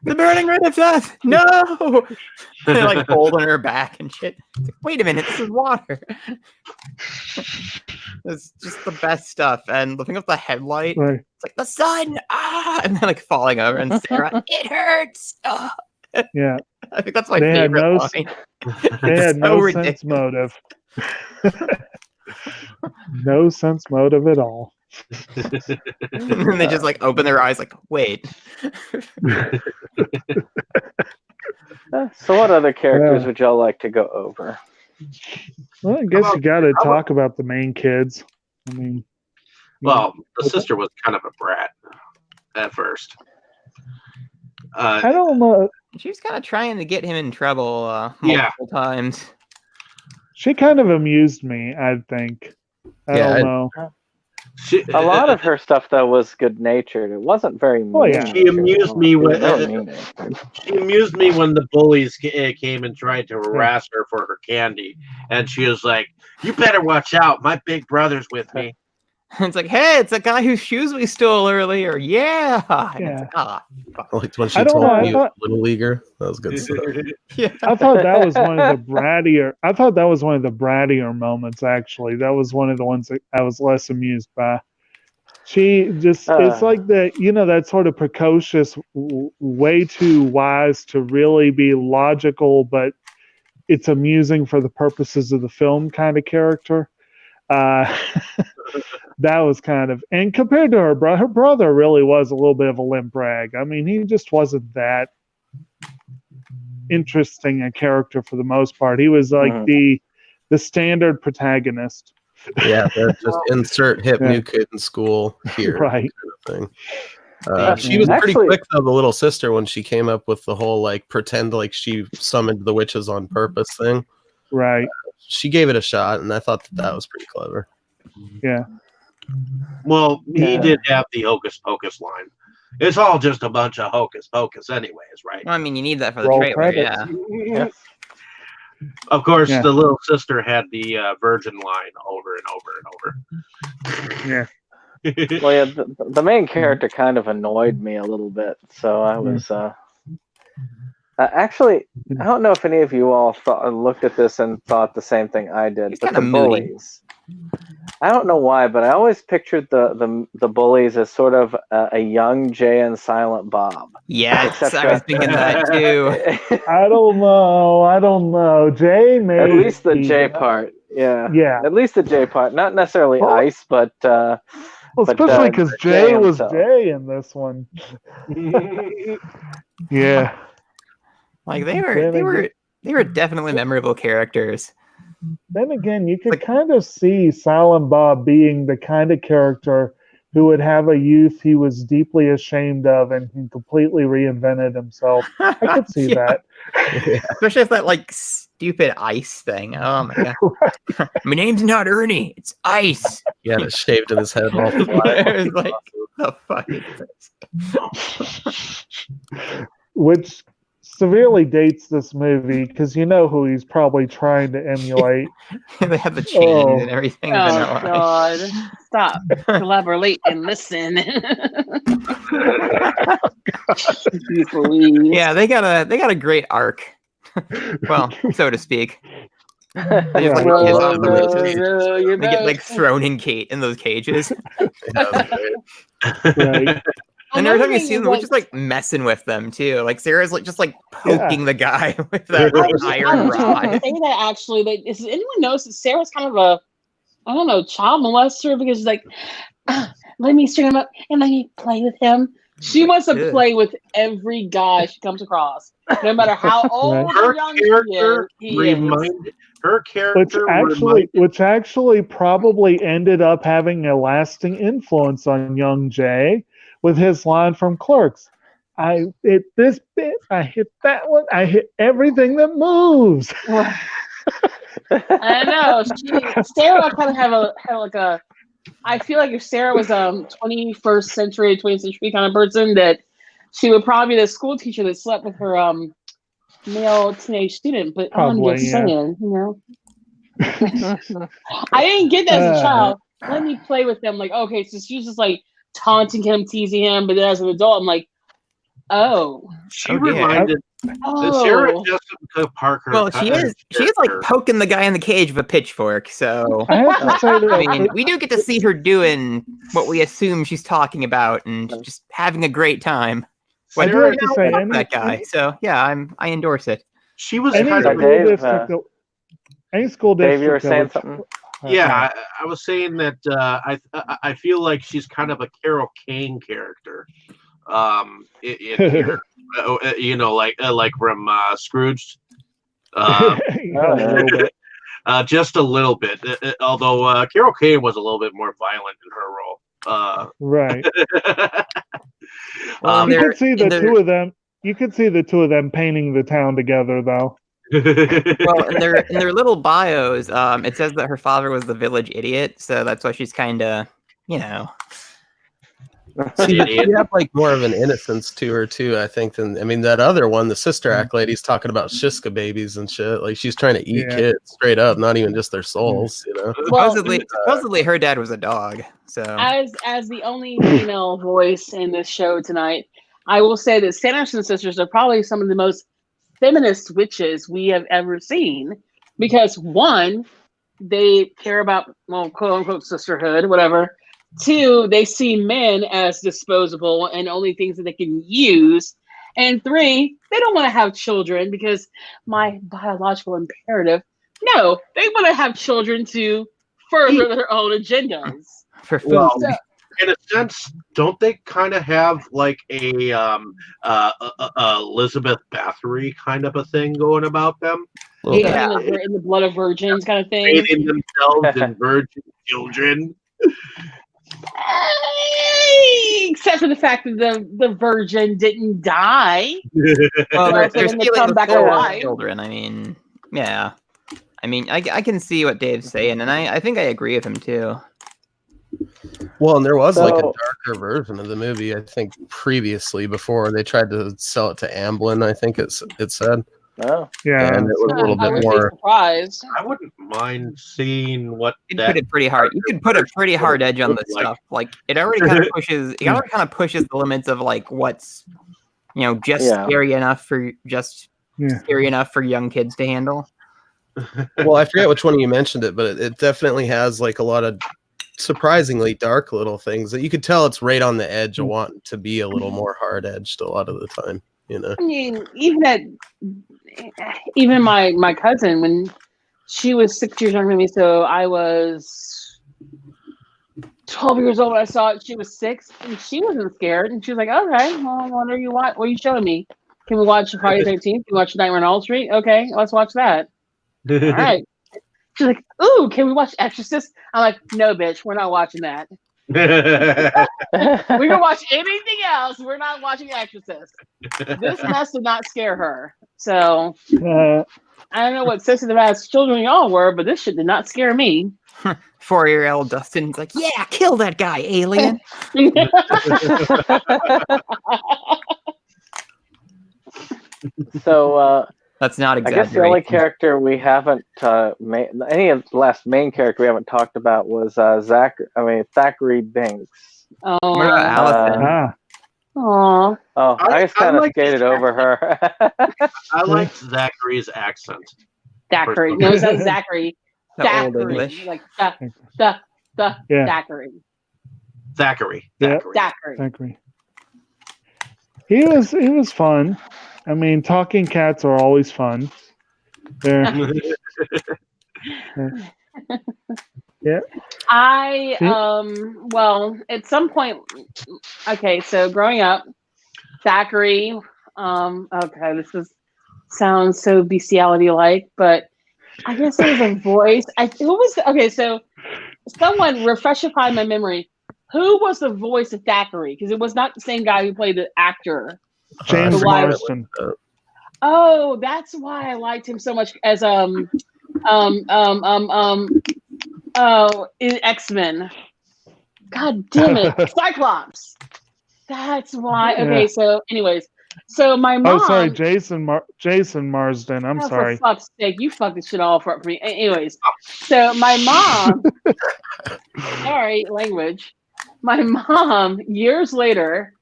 The burning ring of death! No! They're like holding her back and shit. Wait a minute, this is water. It's just the best stuff. And looking up the headlight, Right. it's like the sun! Ah! And then like falling over, and Sarah, it hurts! Oh. Yeah. I think that's my favorite line. They had So no ridiculous. sense motive. No sense motive at all. And they just like open their eyes like, wait. So what other characters would y'all like to go over? Well, I guess you got to talk about the main kids. I mean, well, the sister was kind of a brat at first. I don't know. She was kind of trying to get him in trouble multiple times. She kind of amused me, I think. I don't know. A lot of her stuff, though, was good-natured. It wasn't very mean. Oh, yeah. She amused me when She amused me when the bullies came and tried to harass her for her candy, and she was like, "You better watch out! My big brother's with me." It's like, hey, it's a guy whose shoes we stole earlier. Yeah. And it's like, I liked when she told me Little Leaguer. That was good stuff. Yeah. I thought that was one of the brattier. I thought that was one of the brattier moments. Actually, that was one of the ones that I was less amused by. She just it's like that, that sort of precocious, way too wise to really be logical, but it's amusing for the purposes of the film kind of character. That was kind of, and compared to her brother really was a little bit of a limp rag. I mean, he just wasn't that interesting a character for the most part. He was like the standard protagonist. Yeah, just insert hip new kid in school here, right? Kind of thing. She was pretty quick though, the little sister, when she came up with the whole like pretend like she summoned the witches on purpose thing. Right. She gave it a shot, and I thought that was pretty clever. Yeah. Well, he did have the Hocus Pocus line. It's all just a bunch of Hocus Pocus anyways, right? Well, I mean, you need that for the trailer, yeah. Of course, the little sister had the virgin line over and over and over. Yeah. Well, yeah, the main character kind of annoyed me a little bit, so I was... actually, I don't know if any of you all looked at this and thought the same thing I did. He's but kind of bullies, I don't know why, but I always pictured the bullies as sort of a young Jay and Silent Bob. Yes, I was thinking that too. I don't know. Jay maybe. At least the Jay part. Yeah. Yeah. At least the Jay part. Not necessarily Ice, but... well, especially because Jay was himself. Jay in this one. Yeah. Like they were definitely memorable characters. Then again, you could kind of see Silent Bob being the kind of character who would have a youth he was deeply ashamed of and he completely reinvented himself. I could see that. Especially if that like stupid Ice thing. Oh my god. My name's not Ernie, it's Ice. He had it shaved in his head all the It was like, the fuck? Which severely dates this movie because you know who he's probably trying to emulate. They have the chains and everything. Oh God! Stop, collaborate, and listen. Yeah, they got a great arc. Well, so to speak. They get like thrown in those cages. Right. And every time you see them, we're just like messing with them too. Like Sarah's like just like poking the guy with that iron rod. I think that actually, does anyone notice that Sarah's kind of a, I don't know, child molester because she's like, let me string him up and let me play with him. She wants to Good. play with every guy she comes across, no matter how old Her or young character he is. reminded her character Which actually probably ended up having a lasting influence on young Jay with his line from Clerks. I hit this bit, I hit that one, I hit everything that moves. I know. Sarah kind of had like a. I feel like if Sarah was 21st century, 20th century kind of person, that she would probably be the school teacher that slept with her male teenage student. But Probably, I'm just yeah. saying, you know. I didn't get that as a child. Let me play with them. Like, okay, so she's just like taunting him, teasing him. But then as an adult, I'm like, oh. She reminded Sarah Jessica Parker. Well, she is like poking the guy in the cage with a pitchfork. So I have to say that I mean, we do get to see her doing what we assume she's talking about and just having a great time. Well, Sarah, you know, that guy. So yeah, I endorse it. She was any kind of any school district. Dave, you were saying something? Yeah, I was saying that I feel like she's kind of a Carol Kane character. In here, you know, like from Scrooge. Just a little bit. Although Carol Kane was a little bit more violent in her role. Right. You could see the two of them. You could see the two of them painting the town together, though. Well, in their little bios, it says that her father was the village idiot, so that's why she's kind of, you know. She had like more of an innocence to her too, I think. Than that other one, the Sister Act lady's talking about Shiska babies and shit. Like she's trying to eat kids straight up, not even just their souls. You know. Supposedly her dad was a dog. So as the only female voice in this show tonight, I will say that Sanderson sisters are probably some of the most feminist witches we have ever seen, because one, they care about, well, quote unquote sisterhood, whatever. Two, they see men as disposable and only things that they can use. And three, they don't want to have children because my biological imperative. No, they want to have children to further their own agendas. For food. Well, in a sense, don't they kind of have like a Elizabeth Bathory kind of a thing going about them? Yeah, in the blood of virgins kind of thing. Bathing themselves in virgin children. Except for the fact that the virgin didn't die. Well, they're them to stealing come the back souls of alive. children. I mean, yeah. I mean, I can see what Dave's saying, and I think I agree with him too. Well, and there was like a darker version of the movie, I think, previously before they tried to sell it to Amblin. I think it said. Oh, yeah, and it was a little bit more. Surprised. I wouldn't mind seeing what You put it pretty hard. You could put a pretty hard edge on this stuff. Like it already kind of pushes. It already kind of pushes the limits of like what's, just scary enough for young kids to handle. Well, I forget which one you mentioned it, but it definitely has like a lot of surprisingly dark little things that you could tell it's right on the edge of wanting to be a little more hard edged a lot of the time. I mean, even my cousin, when she was 6 years younger than me, so I was 12 years old when I saw it. She was 6, and she wasn't scared. And she was like, "Okay, well, what are you showing me? Can we watch Friday the 13th? Can we watch Nightmare on Elm Street? Okay, let's watch that." All right. She's like, "Ooh, can we watch Exorcist?" I'm like, "No, bitch, we're not watching that. We can watch anything else. We're not watching Exorcist." This mess did not scare her. So I don't know what sensitive ass children y'all were, but this shit did not scare me. 4-year-old Dustin's like, "Yeah, kill that guy, alien." So that's not I exaggerating. guess the only character we haven't any of the last main character we haven't talked about was Thackeray Binks. Oh, what about Allison? Aw. Oh, I just kind of skated over her. I liked Zachary's accent. Thackeray. No, it's not Zachary. The Old Thackeray. English. Like Yeah. Thackeray. Thackeray. Yeah. Thackeray. Thackeray. He was fun. I mean, talking cats are always fun. Yeah. Well, at some point, okay, so growing up, Thackeray, okay, sounds so bestiality like, but I guess there was a voice. So someone refreshify my memory. Who was the voice of Thackeray? Because it was not the same guy who played the actor. James Marsden. Oh, that's why I liked him so much as in X-Men. God damn it, Cyclops. That's why. Okay, Yeah. so anyways, so my mom. Oh, sorry, Jason Marsden. I'm sorry. For fuck's sake, you fucked this shit all up for me. Anyways, so my mom. Sorry, language. My mom, years later,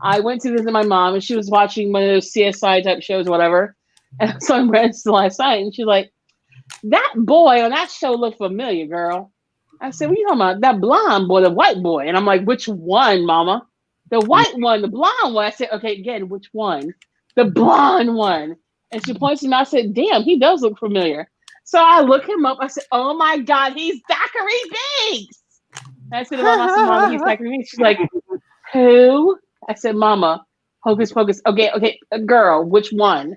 I went to visit my mom, and she was watching one of those CSI type shows or whatever. And so I read it last night, and she's like, "That boy on that show looked familiar, girl." I said, "What are you talking about? That blonde boy, the white boy?" And I'm like, "Which one, mama? The white one, the blonde one?" I said, "Okay, again, which one? The blonde one." And she points to him. I said, "Damn, he does look familiar." So I look him up. I said, "Oh my God, he's Thackeray Binks." And I said to Mama, "Mama, he's Thackeray Binks." She's like, "Who?" I said, "Mama, Hocus Pocus." Okay, girl, which one?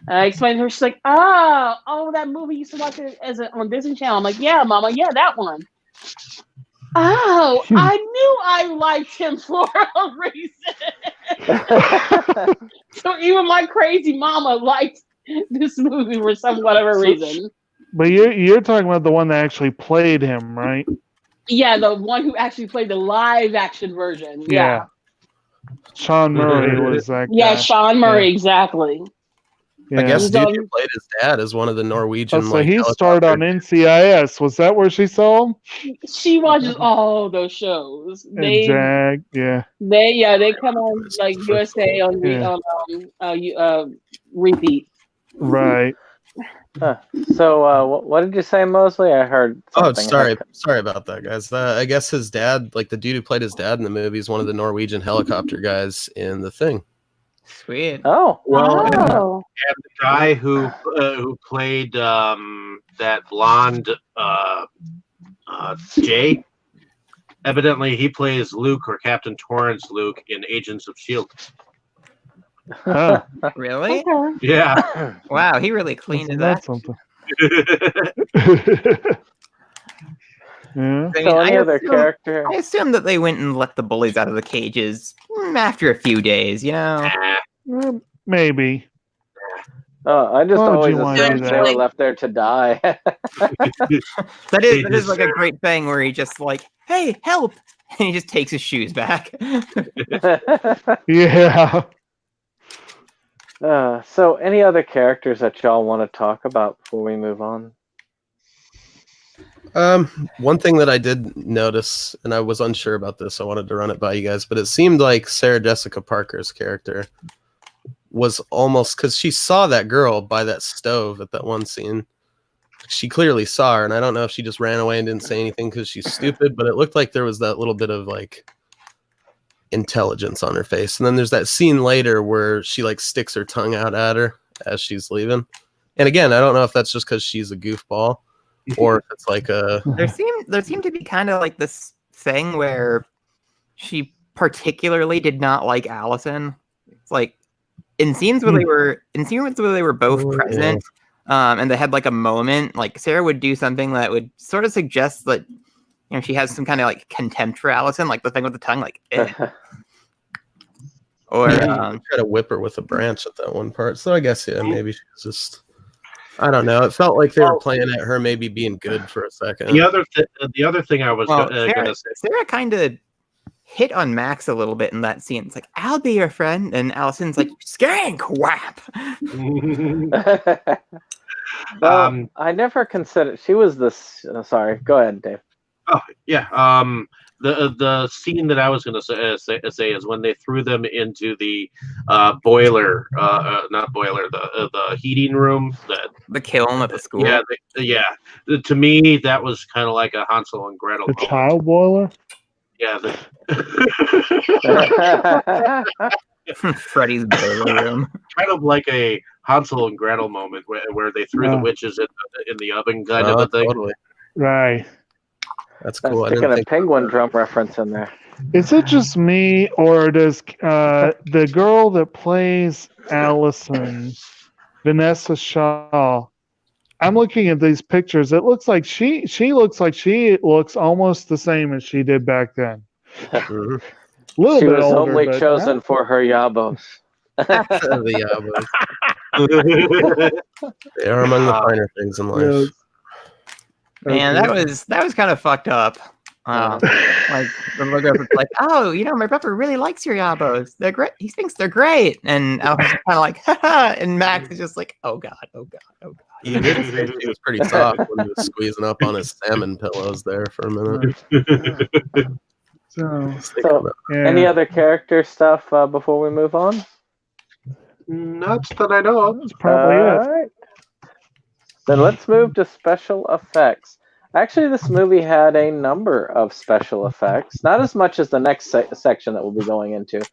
And I explained to her. She's like, "Oh, that movie you used to watch it on Disney Channel." I'm like, "Yeah, Mama, yeah, that one." Oh, I knew I liked him for a reason. So even my crazy mama liked this movie for some whatever reason. But you're talking about the one that actually played him, right? Yeah, the one who actually played the live action version. Yeah. Sean Murray was that guy. Yeah, Sean Murray, exactly. I guess He's dude on- who played his dad is one of the Norwegian. So he starred on NCIS. Was that where she saw him? She watches all those shows. And Jag, yeah. They come on like USA on repeat. Right. So what did you say, Mosley? I heard something. Sorry about that, guys. I guess his dad, like the dude who played his dad in the movie, is one of the Norwegian helicopter guys in The Thing. Sweet. Oh, well, and the guy who played that blonde Jay, evidently he plays Luke or Captain Torrance Luke in Agents of S.H.I.E.L.D. Huh. Really? Okay. Yeah. Wow, he really cleaned it up. Something. Yeah. I mean, so any other character? I assume that they went and let the bullies out of the cages after a few days, you know? Maybe. I just Why would always you wanna assumed do they that? were left there to die. That is like a great thing where he just like, hey, help! And he just takes his shoes back. Yeah. So any other characters that y'all want to talk about before we move on? One thing that I did notice, and I was unsure about this, I wanted to run it by you guys, but it seemed like Sarah Jessica Parker's character was almost, because she saw that girl by that stove at that one scene. She clearly saw her, and I don't know if she just ran away and didn't say anything because she's stupid, but it looked like there was that little bit of like intelligence on her face. And then there's that scene later where she like sticks her tongue out at her as she's leaving. And again, I don't know if that's just because she's a goofball or if it's like a... There seemed to be kind of like this thing where she particularly did not like Allison. It's like in scenes where they were both present, and they had like a moment, like Sarah would do something that would sort of suggest that, you know, she has some kind of like contempt for Allison, like the thing with the tongue, like eh. Or try to whip her with a branch at that one part. So I guess maybe she's just, I don't know. It felt like they were playing at her maybe being good for a second. The other thing I was gonna say, Sarah kind of hit on Max a little bit in that scene. It's like, I'll be your friend, and Allison's like, skank whap. I never considered she was this. Sorry, go ahead, Dave. Oh yeah. The scene that I was going to say is when they threw them into the boiler, not boiler, the heating room, the kiln at the school. Yeah, to me that was kind of like a Hansel and Gretel. The moment. child boiler? Yeah. Freddy's boiler room. Kind of like a Hansel and Gretel moment where they threw the witches in the oven, kind of a thing. Totally. Right. That's I'm cool. I sticking didn't a think penguin drum reference in there. Is it just me, or does the girl that plays Allison, Vanessa Shaw? I'm looking at these pictures. It looks like she looks almost the same as she did back then. Mhm. A little She bit was older, only but chosen for her yabos. The they are among the finer things in life. yes. Man, that was kind of fucked up. Like the logo was like, oh, my brother really likes your yabos. They're great. He thinks they're great. And I was kind of like, haha. And Max is just like, oh god, oh god, oh god. He did say she was pretty soft when he was squeezing up on his salmon pillows there for a minute. So, any other character stuff before we move on? Not that I know of. That's probably it. Alright. Then let's move to special effects. Actually, this movie had a number of special effects. Not as much as the next section that we'll be going into,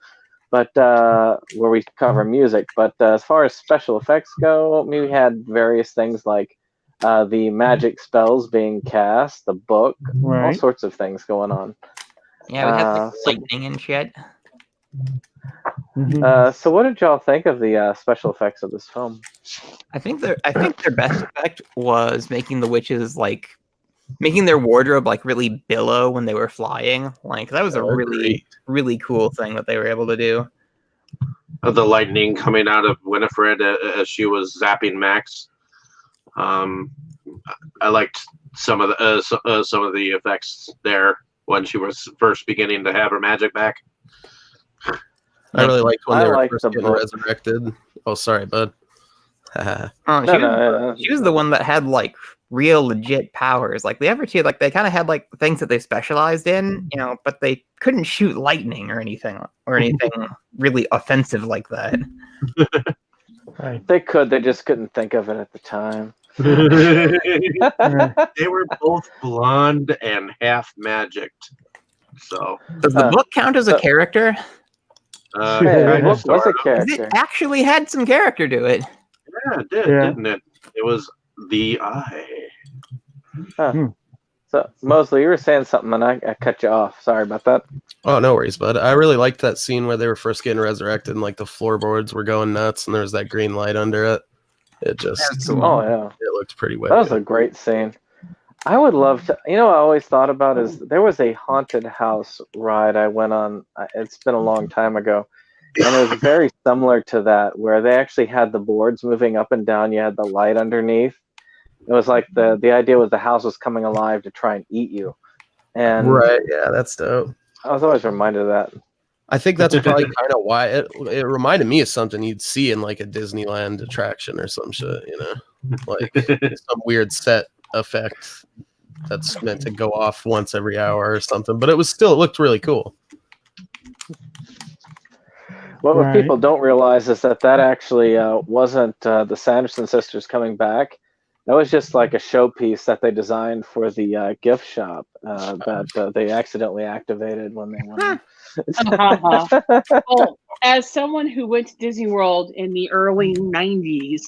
but where we cover music. But as far as special effects go, we had various things like the magic spells being cast, the book, all Right. sorts of things going on. Yeah, we had like lightning and shit. So what did y'all think of the special effects of this film? I think their best effect was making the witches making their wardrobe like really billow when they were flying. Like that was a really, really cool thing that they were able to do. The lightning coming out of Winifred as she was zapping Max. I liked some of the effects there when she was first beginning to have her magic back. I really liked when they were liked first the getting book. resurrected. Oh, sorry, bud. She was the one that had like real legit powers. Like the other two, like they kind of had like things that they specialized in, but they couldn't shoot lightning or anything really offensive like that. They could, they just couldn't think of it at the time. They were both blonde and half magicked. So does the book count as a character? The book was a character. It actually had some character to it. Yeah, it did, didn't it? It was the eye. So, Mosley, you were saying something and I cut you off. Sorry about that. Oh, no worries, bud. I really liked that scene where they were first getting resurrected and like the floorboards were going nuts and there was that green light under it. It just, it looked pretty wicked. That was a great scene. I would love to, I always thought about is there was a haunted house ride I went on. It's been a long time ago. And it was very similar to that, where they actually had the boards moving up and down. You had the light underneath. It was like the idea was the house was coming alive to try and eat you. And right, yeah, that's dope. I was always reminded of that. I think that's probably kind of why it reminded me of something you'd see in like a Disneyland attraction or some shit, like some weird set effect that's meant to go off once every hour or something. But it looked really cool. What people don't realize is that actually wasn't the Sanderson sisters coming back. That was just like a showpiece that they designed for the gift shop that they accidentally activated when they went. Well, as someone who went to Disney World in the early 90s,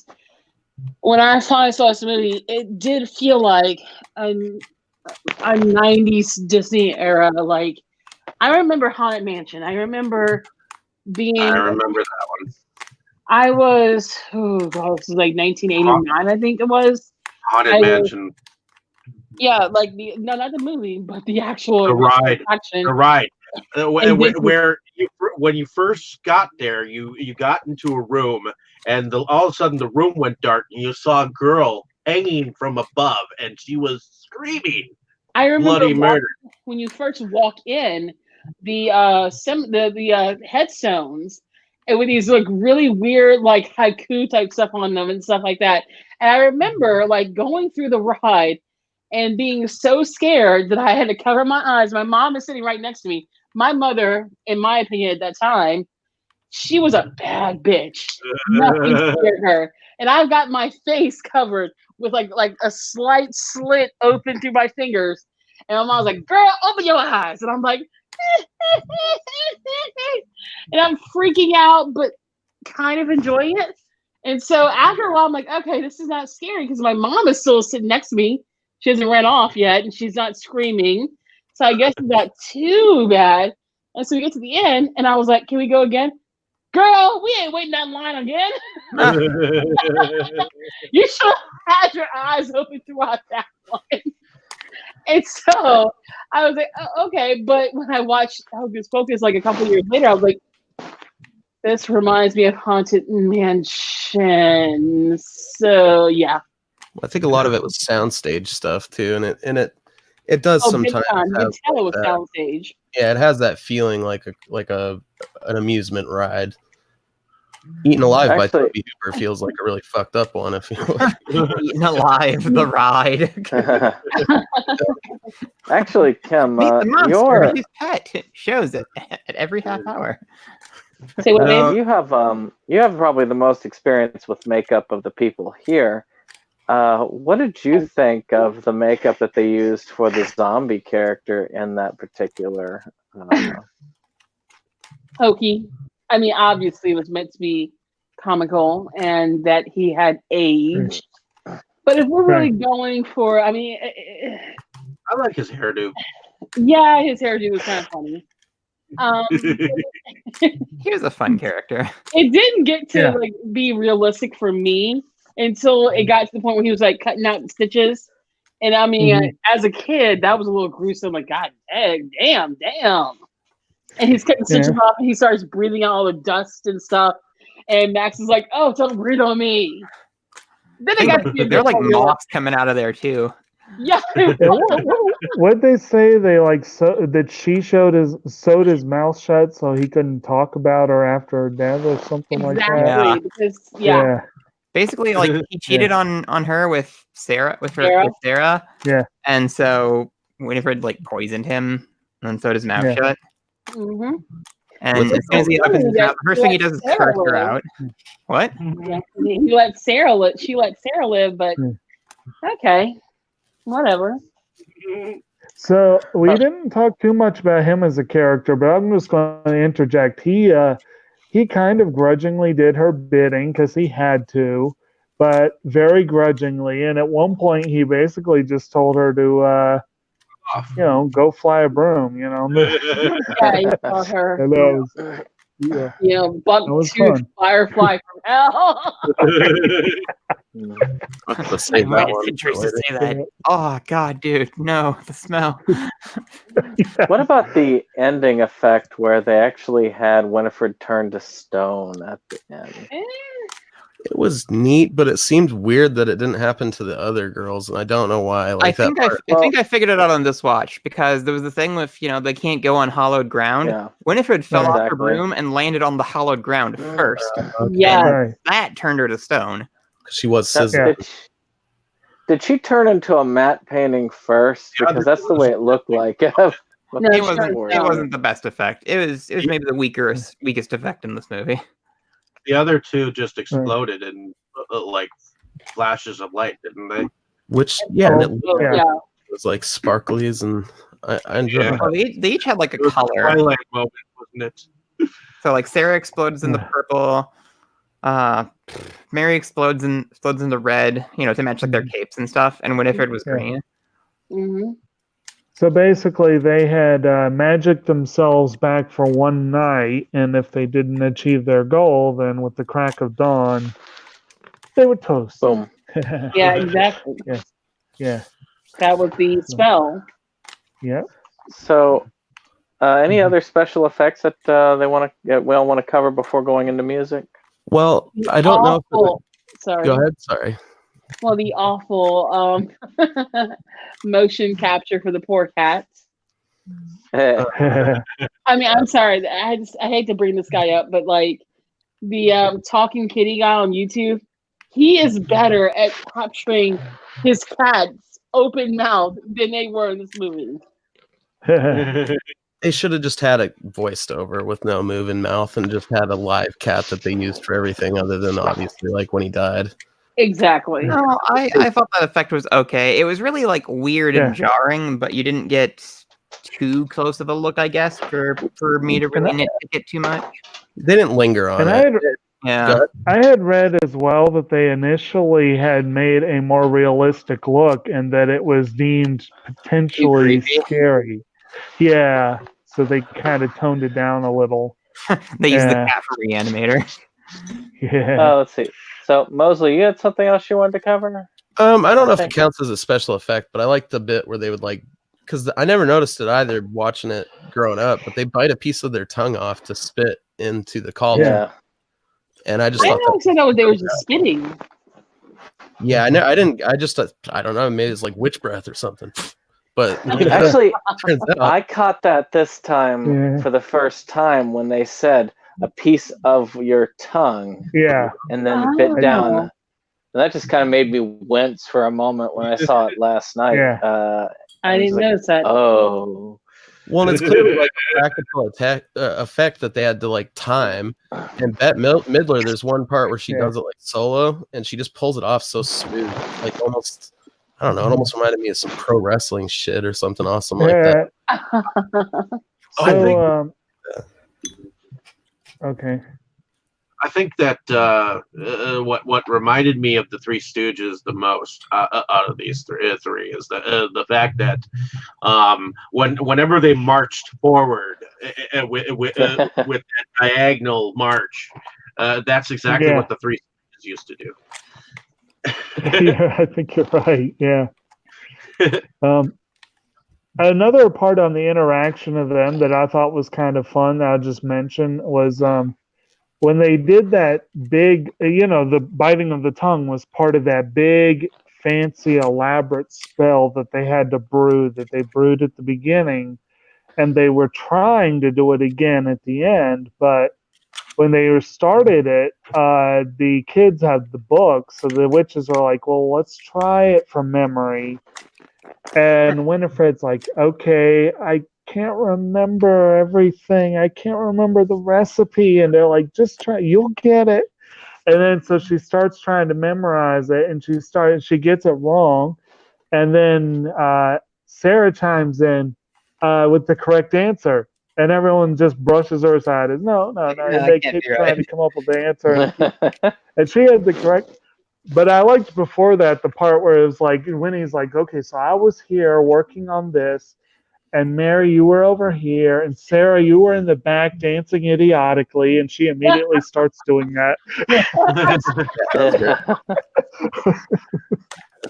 when I finally saw this movie, it did feel like a 90s Disney era. Like, I remember Haunted Mansion. I remember that one. I was, this was like 1989, I think it was. Haunted Mansion. Yeah, like not the movie, but the actual ride. Attraction. The ride. When you first got there, you got into a room, and all of a sudden the room went dark, and you saw a girl hanging from above, and she was screaming. I remember bloody murder. When you first walk in, the headstones, and with these like really weird like haiku type stuff on them and stuff like that. And I remember like going through the ride and being so scared that I had to cover my eyes. My mom is sitting right next to me. My mother, in my opinion, at that time, she was a bad bitch. Nothing scared her. And I've got my face covered with like a slight slit open through my fingers. And my mom was like, girl, open your eyes. And I'm like, and I'm freaking out, but kind of enjoying it. And so after a while, I'm like, okay, this is not scary because my mom is still sitting next to me, She hasn't ran off yet, and she's not screaming. So I guess it's not too bad. And so we get to the end, and I was like, "Can we go again?" Girl, we ain't waiting that line again. You should have had your eyes open throughout that one. And so I was like, oh, okay. But when I watched Hocus Pocus like a couple years later, I was like, this reminds me of Haunted Mansion. So yeah. I think a lot of it was soundstage stuff too, and it does sometimes. You can tell it was soundstage. Yeah, it has that feeling like an amusement ride. Eaten Alive by Toby Hooper feels like a really fucked up one. I feel like. Eaten Alive, the ride. Actually, Kim, Meet the monster, his pet shows it at every half hour. Say what name? You have probably the most experience with makeup of the people here. What did you think of the makeup that they used for the zombie character in that particular? Hokey. I mean, obviously, it was meant to be comical and that he had aged. But if we're really going for, I mean, I like his hairdo. Yeah, his hairdo was kind of funny. He was a fun character. It didn't get to like be realistic for me until it got to the point where he was like cutting out the stitches. And I mean, as a kid, that was a little gruesome. Like, God damn. And he's cutting stitches off, and he starts breathing out all the dust and stuff. And Max is like, "Oh, don't breathe on me." Then it got to be they're like moths coming out of there too. Yeah. What'd they say? They like that she sewed his mouth shut so he couldn't talk about her after her death or something like that. Exactly. Because basically, like he cheated on her with Sarah. With Sarah. Yeah. And so Winifred like poisoned him, and sewed his mouth shut. Mm-hmm. And as soon as he opens his mouth, the first thing he does is curse her out. What? Yeah, he let Sarah live. She let Sarah live, but okay, whatever. So we didn't talk too much about him as a character, but I'm just going to interject. He kind of grudgingly did her bidding because he had to, but very grudgingly. And at one point, he basically just told her to. Go fly a broom, Yeah, you saw her. Buck tooth firefly from hell. Let's save that one. Teresa say that. Oh God, dude, no, the smell. What about the ending effect where they actually had Winifred turn to stone at the end? It was neat, but it seemed weird that it didn't happen to the other girls, and I don't know why. I think I figured it out on this watch because there was the thing with they can't go on hollowed ground. Yeah. Winifred fell off her broom and landed on the hollowed ground first. Yeah, that turned her to stone. She was sizzling. Did she turn into a matte painting first? Because that's the way it looked like. It wasn't the best effect. It was maybe the weakest effect in this movie. The other two just exploded in like flashes of light, didn't they? Which it was like sparklies, and I enjoyed it. Oh, they each had like a color. Twilight moment, wasn't it? So like Sarah explodes in the purple, Mary explodes in the red, to match like their capes and stuff, and Winifred was green. Mm-hmm. So basically, they had magicked themselves back for one night, and if they didn't achieve their goal, then with the crack of dawn, they would toast. Boom. Yeah, exactly. Yeah. That was the spell. Yeah. So, any other special effects that we all want to cover before going into music? Well, I don't know. Sorry. Go ahead. Sorry. Well, the awful motion capture for the poor cats. I mean, I'm sorry. I hate to bring this guy up, but like the talking kitty guy on YouTube, he is better at capturing his cat's open mouth than they were in this movie. They should have just had it voiced over with no moving mouth and just had a live cat that they used for everything other than obviously like when he died. Exactly. No, I thought that effect was okay. It was really like weird and jarring, but you didn't get too close of a look, I guess, for me to really nitpick it too much. They didn't linger on it. Yeah. I had read as well that they initially had made a more realistic look and that it was deemed potentially creepy. scary. Yeah, so they kind of toned it down a little. They used the Yeah. cat for reanimator. Yeah. Let's see. So Mosley, you had something else you wanted to cover? I don't know if it think- counts as a special effect, but I like the bit where they would like, because I never noticed it either watching it growing up, but they bite a piece of their tongue off to spit into the cauldron. Yeah. And I just I thought always said they were just spitting. yeah, I know. I just I don't know. Maybe it's like witch breath or something. But Actually, turns out, I caught that this time Yeah. for the first time when they said a piece of your tongue Yeah. and then bit Oh. down. And that just kind of made me wince for a moment when I saw it last night. Yeah. I was didn't like, notice that. Oh. well, it's clearly like a practical effect that they had to like time. And Bette Midler, there's one part where she Yeah. does it like solo, and she just pulls it off so smooth, like almost. I don't know. It almost reminded me of some pro wrestling shit or something awesome like that. So, I okay. I think that what reminded me of the Three Stooges the most out of these three is the fact that whenever they marched forward with that diagonal march, that's exactly Yeah. what the Three Stooges used to do. Yeah, I think you're right. Yeah. Another part on the interaction of them that I thought was kind of fun, I'll just mention, was when they did that big, the biting of the tongue was part of that big, fancy, elaborate spell that they had to brew, that they brewed at the beginning. And they were trying to do it again at the end, but when they started it, the kids had the book, so the witches were like, well, let's try it from memory. And Winifred's like, okay, I can't remember everything. I can't remember the recipe. And they're like, just try, you'll get it. And then so she starts trying to memorize it, and she gets it wrong. And then Sarah chimes in with the correct answer. And everyone just brushes her aside as no. Yeah, They can't keep be trying right. to come up with the answer. And she had the correct. But I liked before that the part where it was like Winnie's like, okay, so I was here working on this, and Mary, you were over here, and Sarah, you were in the back dancing idiotically, and she immediately starts doing that. It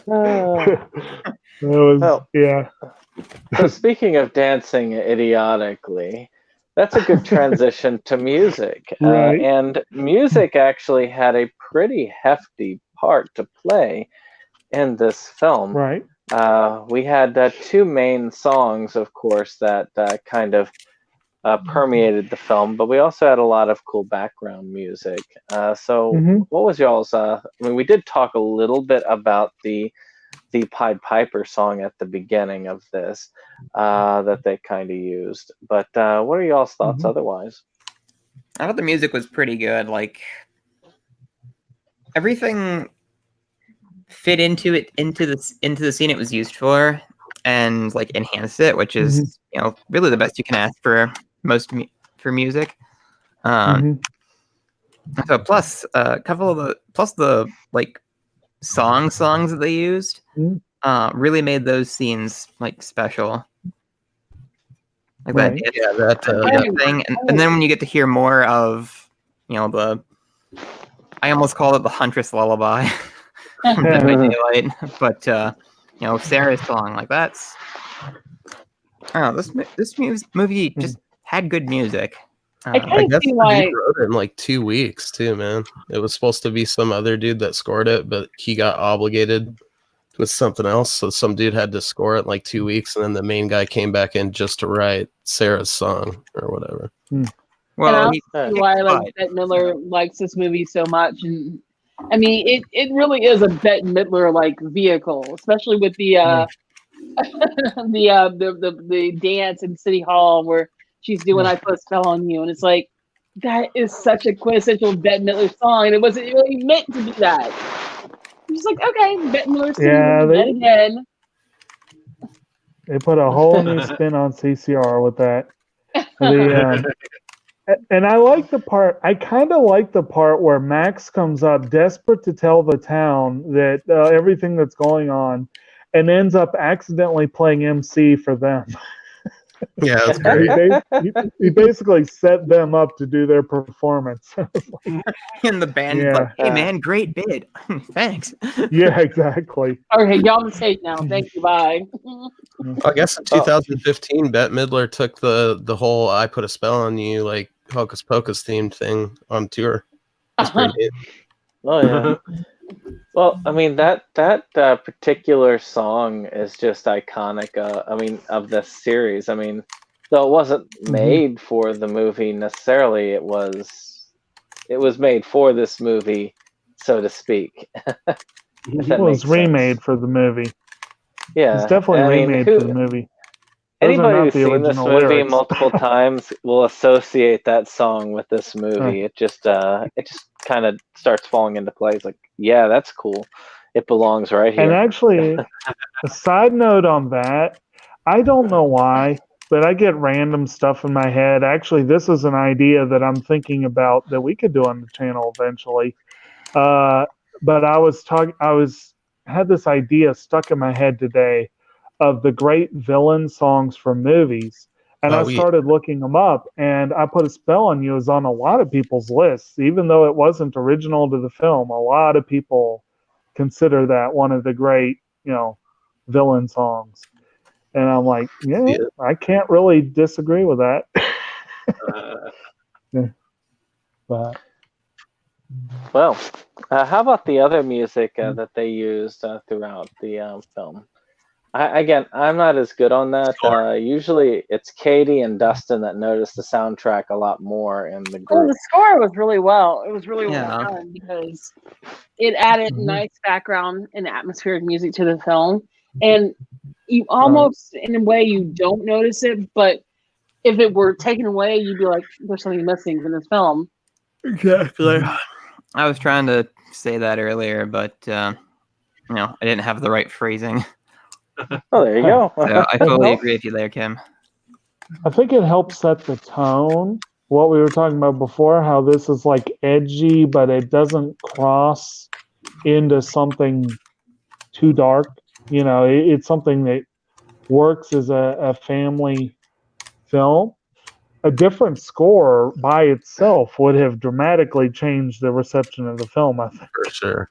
was, Well, yeah. So speaking of dancing idiotically, that's a good transition to music. Right. And music actually had a pretty hefty part to play in this film. Right. We had two main songs, of course, that kind of permeated the film, but we also had a lot of cool background music. So what was y'all's... we did talk a little bit about the Pied Piper song at the beginning of this that they kind of used. But what are y'all's thoughts otherwise? I thought the music was pretty good. Like everything fit into the scene it was used for, and like enhanced it, which is really the best you can ask for for music. So plus a couple of the like songs that they used really made those scenes like special. Like Right. that thing, and then when you get to hear more of I almost call it the Huntress Lullaby from Dead by Daylight, but Sarah's song, like that's this movie just had good music. I I kind of guess see the why. dude wrote it in like 2 weeks too, man. It was supposed to be some other dude that scored it, but he got obligated with something else, so some dude had to score it in like 2 weeks, and then the main guy came back in just to write Sarah's song or whatever. Well, See why Bette Midler likes this movie so much, and I mean it really is a Bette Midler like vehicle, especially with the the dance in City Hall where she's doing "I Put a Spell on You," and it's like that is such a quintessential Bette Midler song, and it wasn't really meant to be that. I'm just like, okay, Bette Midler singing that again. They put a whole new spin on CCR with that. And I like the part. I kind of like the part where Max comes up, desperate to tell the town that everything that's going on, and ends up accidentally playing MC for them. Yeah, that's great. He basically set them up to do their performance. And the band Yeah. like, hey man, great bid. Thanks. Yeah, exactly. Okay, y'all on stage now. Thank you. Bye. I guess in 2015, Bette Midler took the whole "I Put a Spell on You" like Hocus Pocus themed thing on tour. That's pretty neat. Oh yeah. Well, I mean that particular song is just iconic. I mean, of this series. I mean, though it wasn't made for the movie necessarily, it was made for this movie, so to speak. It was remade for the movie. Yeah, it's definitely remade for the movie. Anybody who's seen this movie multiple times will associate that song with this movie. It just kind of starts falling into place. Like, yeah, that's cool. It belongs right here. And actually, a side note on that, I don't know why, but I get random stuff in my head. Actually, this is an idea that I'm thinking about that we could do on the channel eventually. But I had this idea stuck in my head today of the great villain songs from movies. And I started looking them up, and I Put a Spell on You is on a lot of people's lists. Even though it wasn't original to the film, a lot of people consider that one of the great, villain songs. And I'm like, I can't really disagree with that. But well, how about the other music that they used throughout the film? I'm not as good on that. Usually it's Katie and Dustin that notice the soundtrack a lot more in the group. Oh, the score was really well. It was really well done because it added nice background and atmospheric music to the film. And you almost, in a way, you don't notice it, but if it were taken away, you'd be like, there's something missing from this film. Exactly. I was trying to say that earlier, but I didn't have the right phrasing. Oh, there you go. So I totally agree with you there, Kim. I think it helps set the tone. What we were talking about before, how this is like edgy, but it doesn't cross into something too dark. It's something that works as a family film. A different score by itself would have dramatically changed the reception of the film, I think. For sure.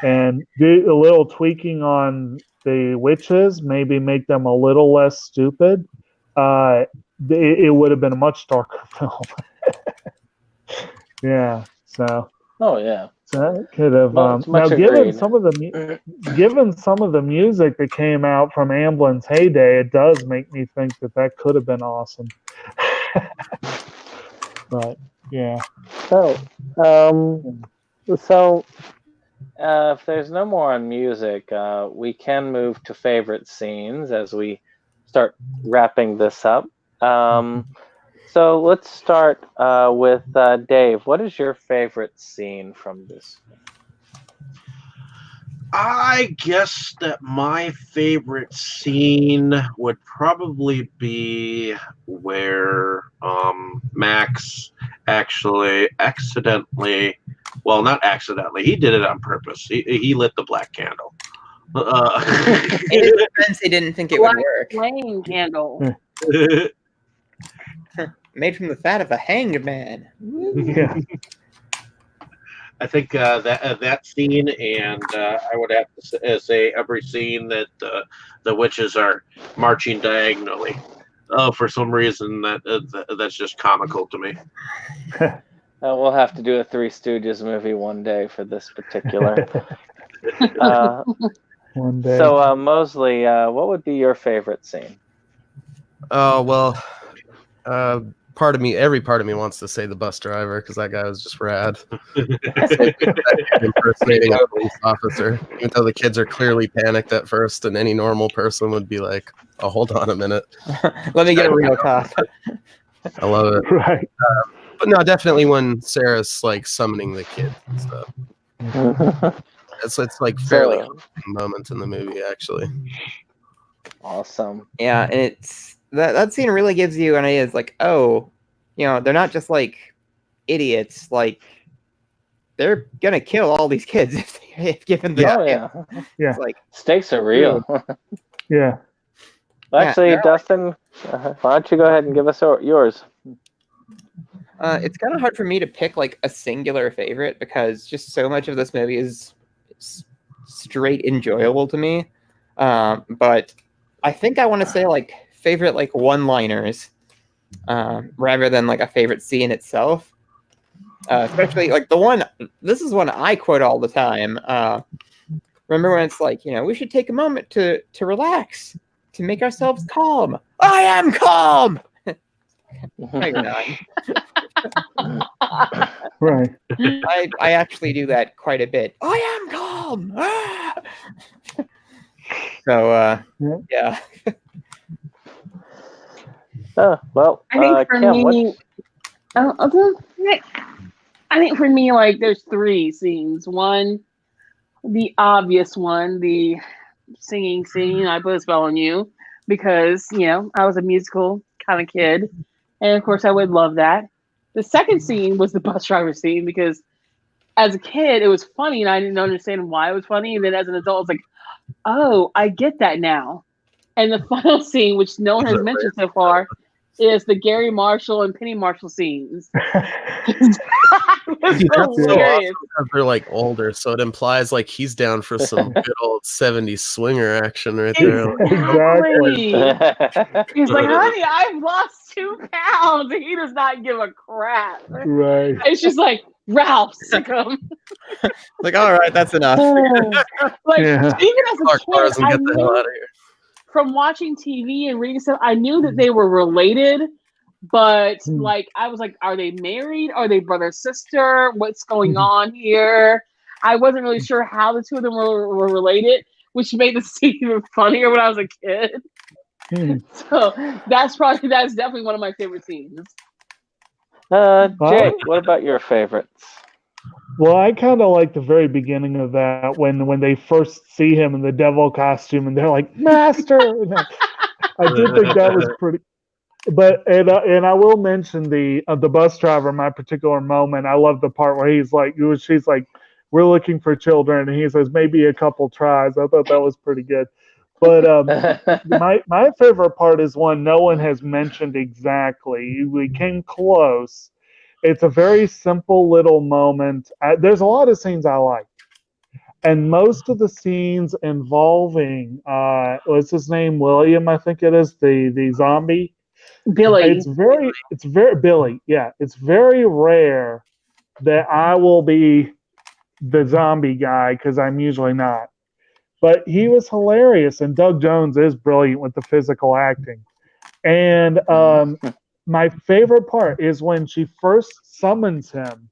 And do a little tweaking on the witches, maybe make them a little less stupid. It would have been a much darker film. Yeah. So. Oh yeah. So that could have. Now, given some of the music that came out from Amblin's heyday, it does make me think that could have been awesome. But yeah. So, if there's no more on music, we can move to favorite scenes as we start wrapping this up. So let's start with Dave. What is your favorite scene from this film? I guess that my favorite scene would probably be where Max actually accidentally, well, not accidentally, he did it on purpose. He lit the black candle. In his defense, he didn't think it would work. Flame candle. Made from the fat of a hanged man. Yeah. I think that scene, and I would have to say every scene that the witches are marching diagonally. For some reason, that's just comical to me. We'll have to do a Three Stooges movie one day for this particular. One day. So, Mosley, what would be your favorite scene? Oh, well, every part of me wants to say the bus driver because that guy was just rad. Impersonating a police officer, even though the kids are clearly panicked at first, and any normal person would be like, "Oh, hold on a minute, let me get a real cop." I love it. Right. But no, definitely when Sarah's like summoning the kids and stuff. It's like fairly moment in the movie, actually. Awesome. Yeah, and it's that scene really gives you an idea. It's like, oh, they're not just like idiots. Like they're gonna kill all these kids if given the chance. Yeah. It's like Stakes are real. Yeah. Actually, Dustin, why don't you go ahead and give us yours? It's kind of hard for me to pick like a singular favorite because just so much of this movie is straight enjoyable to me. But I think I want to say like favorite like one-liners rather than like a favorite scene itself. Especially like this is one I quote all the time. Remember when it's like, we should take a moment to relax, to make ourselves calm. I am calm. No, you're not. Right. I actually do that quite a bit. I am calm. So yeah. Well, I think for Kim, me, I think for me, like there's three scenes. One, the obvious one, the singing scene. I put a spell on you because I was a musical kind of kid, and of course I would love that. The second scene was the bus driver scene because as a kid it was funny and I didn't understand why it was funny, and then as an adult I was like, oh, I get that now. And the final scene, which no one has mentioned so far, is the Gary Marshall and Penny Marshall scenes. That's so awesome because they're like older, so it implies like he's down for some good old 70s swinger action right there. Exactly. He's like, honey, I've lost 2 pounds. And he does not give a crap. Right. It's just like, Ralph, sick him. Like, all right, that's enough. Like, even as a kid, I get the hell out of here. From watching TV and reading stuff, I knew that they were related, but like I was like, are they married? Are they brother sister? What's going on here? I wasn't really sure how the two of them were related, which made the scene even funnier when I was a kid. So that's definitely one of my favorite scenes. Jake, what about your favorites? Well, I kind of like the very beginning of that when they first see him in the devil costume and they're like, Master! I did think that was pretty. But and I will mention the bus driver. My particular moment, I love the part where she's like, we're looking for children, and he says maybe a couple tries. I thought that was pretty good. But my favorite part is one no one has mentioned exactly. We came close. It's a very simple little moment. There's a lot of scenes I like. And most of the scenes involving, what's his name? William, I think it is, the zombie. Billy. It's very Billy. Yeah. It's very rare that I will be the zombie guy because I'm usually not. But he was hilarious. And Doug Jones is brilliant with the physical acting. And my favorite part is when she first summons him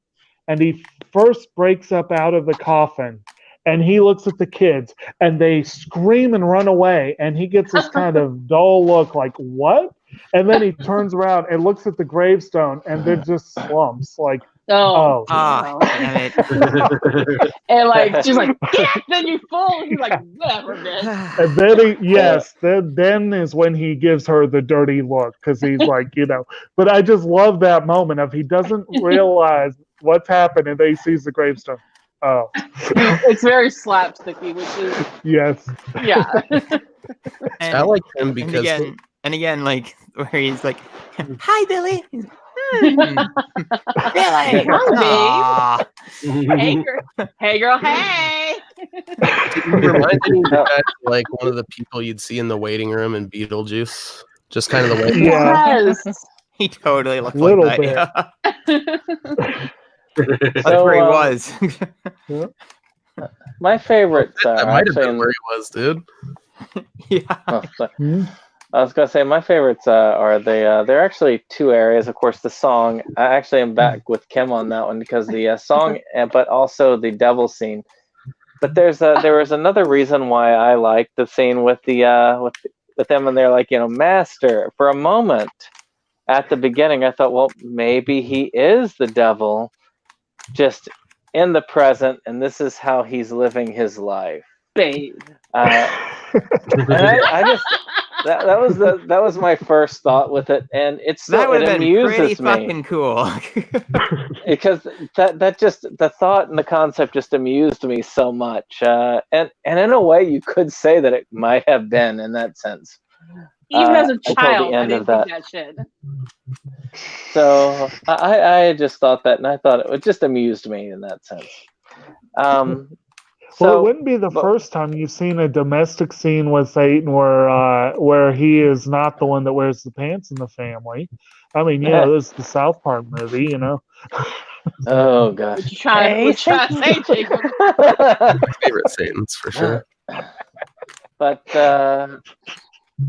and he first breaks up out of the coffin and he looks at the kids and they scream and run away and he gets this kind of dull look like, what? And then he turns around and looks at the gravestone and they're just slumps like, oh. Damn it. And like she's like, yeah, then you fool. He's like, whatever, bitch. And then then is when he gives her the dirty look because he's like, But I just love that moment of he doesn't realize what's happened and then he sees the gravestone. Oh, it's very slapsticky, which is yeah. And, I like him because and again, like where he's like, "Hi, Billy." Billy. Hi, babe. Hey, girl. Hey. It reminded me of that, like one of the people you'd see in the waiting room in Beetlejuice. Just kind of the way. Yes. He totally looked Little like that. bit. Yeah. That's where he was. My favorites That might have been where he was, dude. Yeah. I was gonna say my favorites are they're actually two areas. Of course, the song. I actually am back with Kim on that one because the song, but also the devil scene. But there was another reason why I liked the scene with the with them, and they're like, Master. For a moment, at the beginning, I thought, well, maybe he is the devil, just in the present, and this is how he's living his life. Babe. And that was my first thought with it, and it's still, That would it have been pretty amuses me fucking cool. because that just the thought and the concept just amused me so much, and in a way you could say that it might have been in that sense. Even as a until the child, I end didn't of think that. that shit. So I just thought that, and I thought it just amused me in that sense. Well, So it wouldn't be the first time you've seen a domestic scene with Satan where he is not the one that wears the pants in the family. I mean, this is the South Park movie, oh gosh, What you trying to say, Jacob? Favorite Satans for sure. But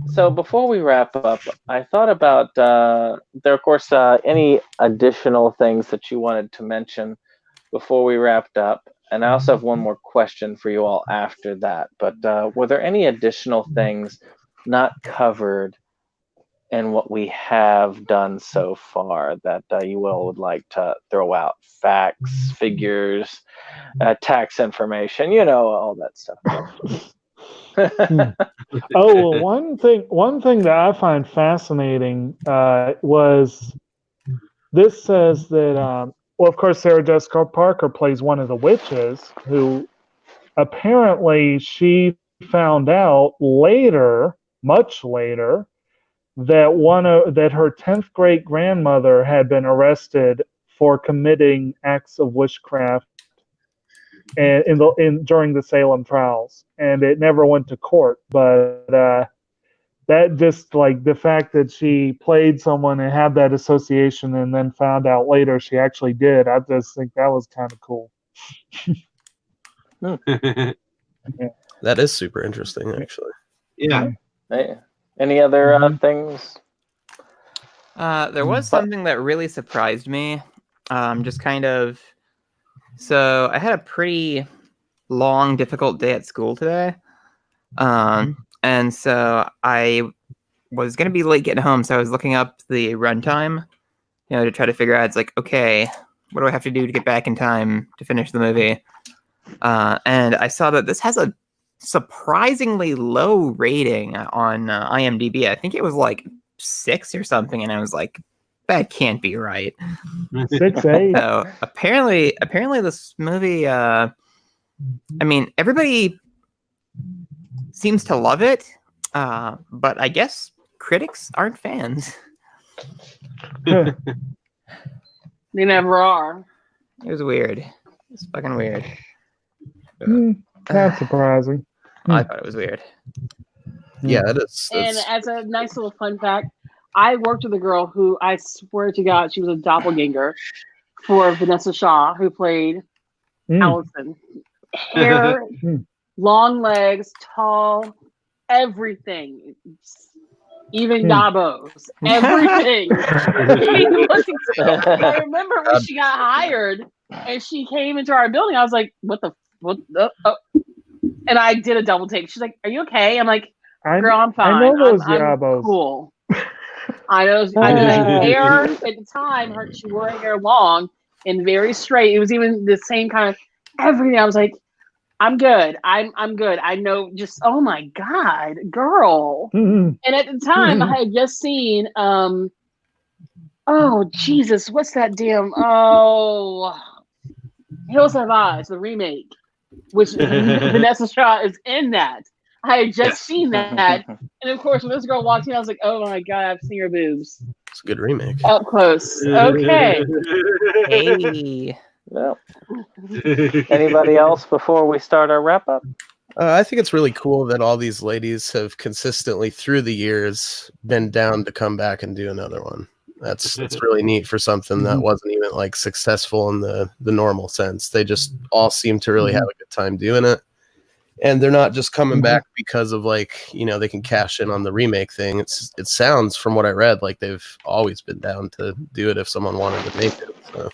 so before we wrap up, I thought about there, of course, any additional things that you wanted to mention before we wrapped up. And I also have one more question for you all after that. But were there any additional things not covered in what we have done so far that you all would like to throw out? Facts, figures, tax information, all that stuff. Oh, well, one thing that I find fascinating was this says that well, of course, Sarah Jessica Parker plays one of the witches who apparently she found out later, much later, that that her 10th great grandmother had been arrested for committing acts of witchcraft and during the Salem trials, and it never went to court. But that just like the fact that she played someone and had that association, and then found out later she actually did. I just think that was kind of cool. That is super interesting, actually. Yeah. Any other things? There was something that really surprised me. Just kind of. So I had a pretty long, difficult day at school today. And so I was going to be late getting home. So I was looking up the runtime, to try to figure out, it's like, okay, what do I have to do to get back in time to finish the movie? And I saw that this has a surprisingly low rating on IMDb. I think it was like 6 or something. And I was like, that can't be right. 6.8. So apparently this movie, everybody seems to love it, but I guess critics aren't fans. They never are. It was weird. It's fucking weird. That's surprising. I thought it was weird. Yeah, it is. And as a nice little fun fact, I worked with a girl who I swear to God, she was a doppelganger for Vanessa Shaw, who played Allison. Hair, long legs, tall, everything. Even yabos, everything. I remember when she got hired and she came into our building, I was like, what the? Oh. And I did a double take. She's like, are you okay? I'm like, girl, I'm fine. I know those I'm yabos. cool. I know the hair at the time, she wore her hair long and very straight. It was even the same kind of everything. I was like, I'm good. I'm good. I know, just, oh my God, girl. And at the time I had just seen oh Jesus, what's that damn Hills Have Eyes, the remake, which Vanessa Shaw is in that. I had just seen that. And of course, when this girl walked in, I was like, oh my God, I've seen her boobs. It's a good remake. Up close. Okay. Hey. Well, anybody else before we start our wrap up? I think it's really cool that all these ladies have consistently through the years been down to come back and do another one. That's really neat for something that wasn't even like successful in the normal sense. They just all seem to really have a good time doing it. And they're not just coming back because of like, they can cash in on the remake thing. It sounds from what I read like they've always been down to do it if someone wanted to make it. So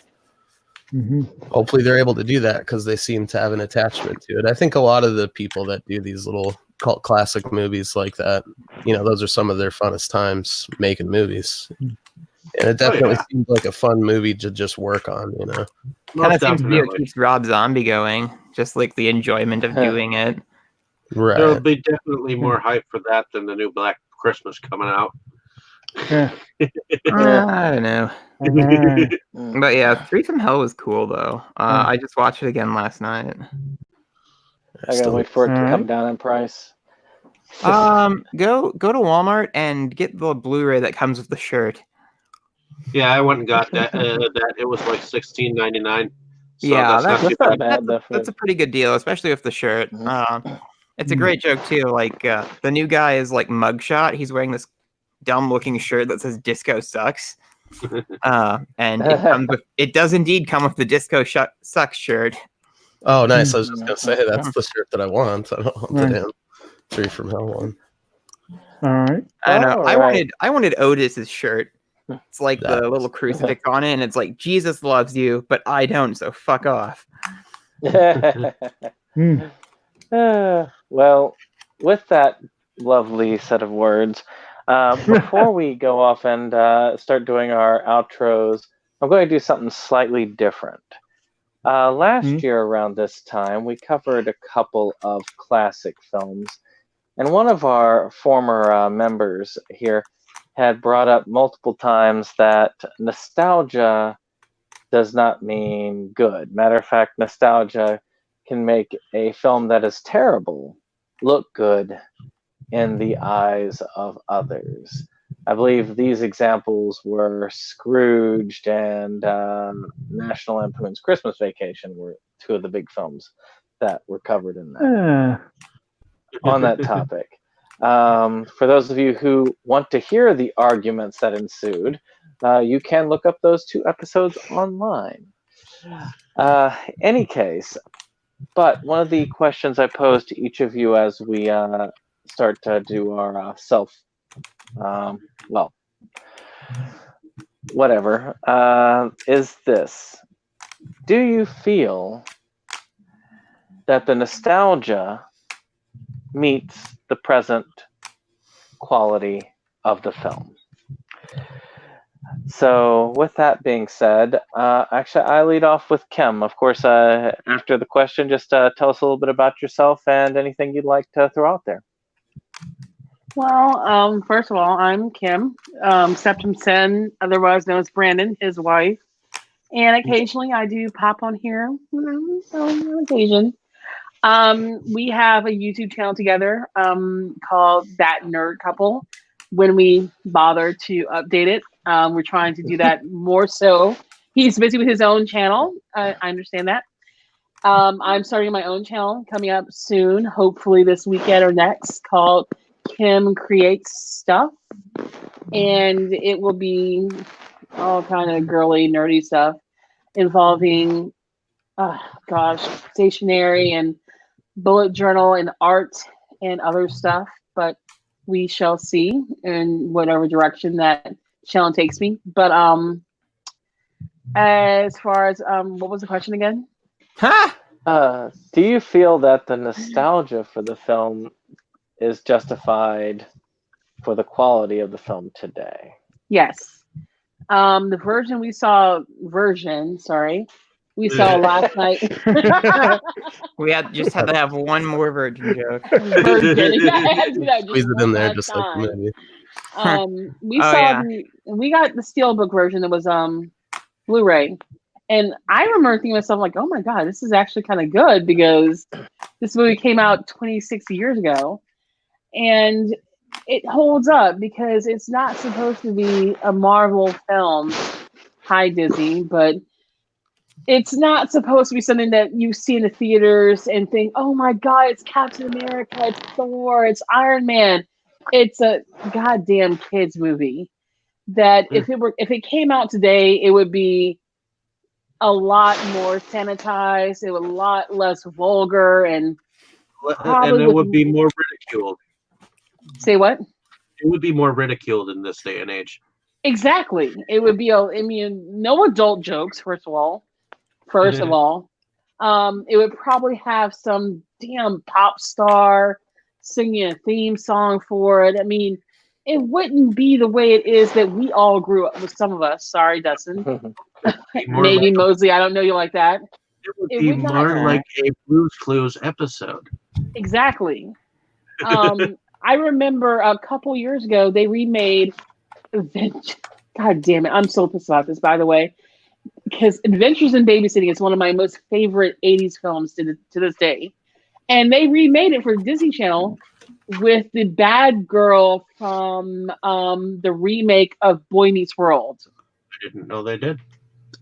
hopefully they're able to do that because they seem to have an attachment to it. I think a lot of the people that do these little cult classic movies like that, those are some of their funnest times making movies. And it definitely seems like a fun movie to just work on, Kind of seems to be what keeps Rob Zombie going, just like the enjoyment of doing it. Right. There'll be definitely more hype for that than the new Black Christmas coming out. Yeah. I don't know. Alright. But yeah, Three from Hell was cool though. I just watched it again last night. I gotta wait for it to come Alright. down in price. Go to Walmart and get the Blu-ray that comes with the shirt. Yeah, I went and got that. That it was like $16.99. So Yeah, that's not too That's not bad. bad. that's a pretty good deal, especially with the shirt. Mhm. It's a great joke too. Like the new guy is like mugshot. He's wearing this dumb-looking shirt that says "Disco Sucks," and it does indeed come with the "Disco Sucks" shirt. Oh, nice. I was just gonna say that's the shirt that I want. I don't want the Nice. damn Three from Hell one. All right. I know. Alright. I wanted Otis's shirt. It's like That the little crucifix on it, and it's like Jesus loves you, but I don't. So fuck off. Hmm. Well, with that lovely set of words, before we go off and start doing our outros, I'm going to do something slightly different. Last year around this time, we covered a couple of classic films, and one of our former members here had brought up multiple times that nostalgia does not mean good. Matter of fact, nostalgia can make a film that is terrible look good in the eyes of others. I believe these examples were Scrooged and National Lampoon's Christmas Vacation were two of the big films that were covered in that. On that topic. For those of you who want to hear the arguments that ensued, you can look up those two episodes online. Any case, but one of the questions I posed to each of you as we start to do our is this. Do you feel that the nostalgia meets the present quality of the film? So with that being said, actually I lead off with Kim. Of course, after the question, just tell us a little bit about yourself and anything you'd like to throw out there. Well, first of all, I'm Kim, Septum Sen, otherwise known as Brandon, his wife. And occasionally I do pop on here on occasion. We have a YouTube channel together called That Nerd Couple. When we bother to update it, we're trying to do that more so. He's busy with his own channel. I understand that. I'm starting my own channel coming up soon, hopefully this weekend or next, called Kim Creates Stuff. And it will be all kind of girly, nerdy stuff involving, stationery and bullet journal and art and other stuff. But we shall see in whatever direction that channel takes me. But as far as what was the question again? Do you feel that the nostalgia for the film is justified for the quality of the film today? Yes. The version we saw last night. We just had to have one more virgin joke. Squeeze it in there just like the movie. We got the Steelbook version that was Blu-ray. And I remember thinking to myself, like, oh my God, this is actually kind of good because this movie came out 26 years ago. And it holds up because it's not supposed to be a Marvel film. Hi, Disney, but it's not supposed to be something that you see in the theaters and think, oh my God, it's Captain America, it's Thor, it's Iron Man. It's a goddamn kids movie that if it came out today, it would be a lot more sanitized, it would be a lot less vulgar, and it would be more ridiculed. Say what? It would be more ridiculed in this day and age. Exactly. It would be no adult jokes, first of all. It would probably have some damn pop star singing a theme song for it. I mean, it wouldn't be the way it is that we all grew up with. Some of us, sorry, Dustin. Maybe Mosley, I don't know you like that. It would be more like a Blue's Clues episode. Exactly. I remember a couple years ago they remade. God damn it! I'm so pissed about this. By the way, because Adventures in Babysitting is one of my most favorite '80s films to this day, and they remade it for Disney Channel with the bad girl from the remake of Boy Meets World. I didn't know they did.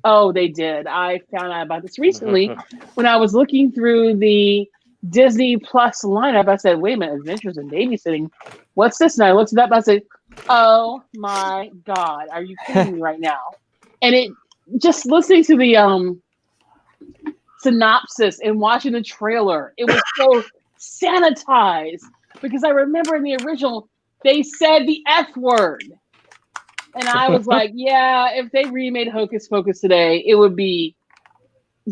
Oh, they did. I found out about this recently when I was looking through the Disney Plus lineup. I said, wait a minute, Adventures in Babysitting. What's this? And I looked it up. I said, oh my God, are you kidding me right now? And it just listening to the synopsis and watching the trailer, it was so sanitized because I remember in the original, they said the F word. And I was like, yeah, if they remade Hocus Pocus today, it would be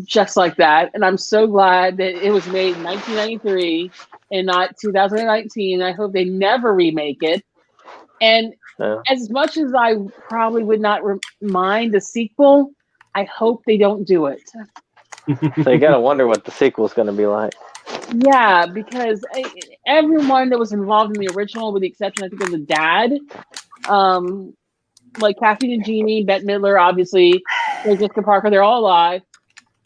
just like that. And I'm so glad that it was made in 1993 and not 2019. I hope they never remake it. And as much as I probably would not mind a sequel, I hope they don't do it. So you gotta wonder what the sequel is going to be like. Yeah, because everyone that was involved in the original, with the exception, I think, of the dad, like Kathy and Jeannie, Bette Midler, obviously, Jessica Parker, they're all alive.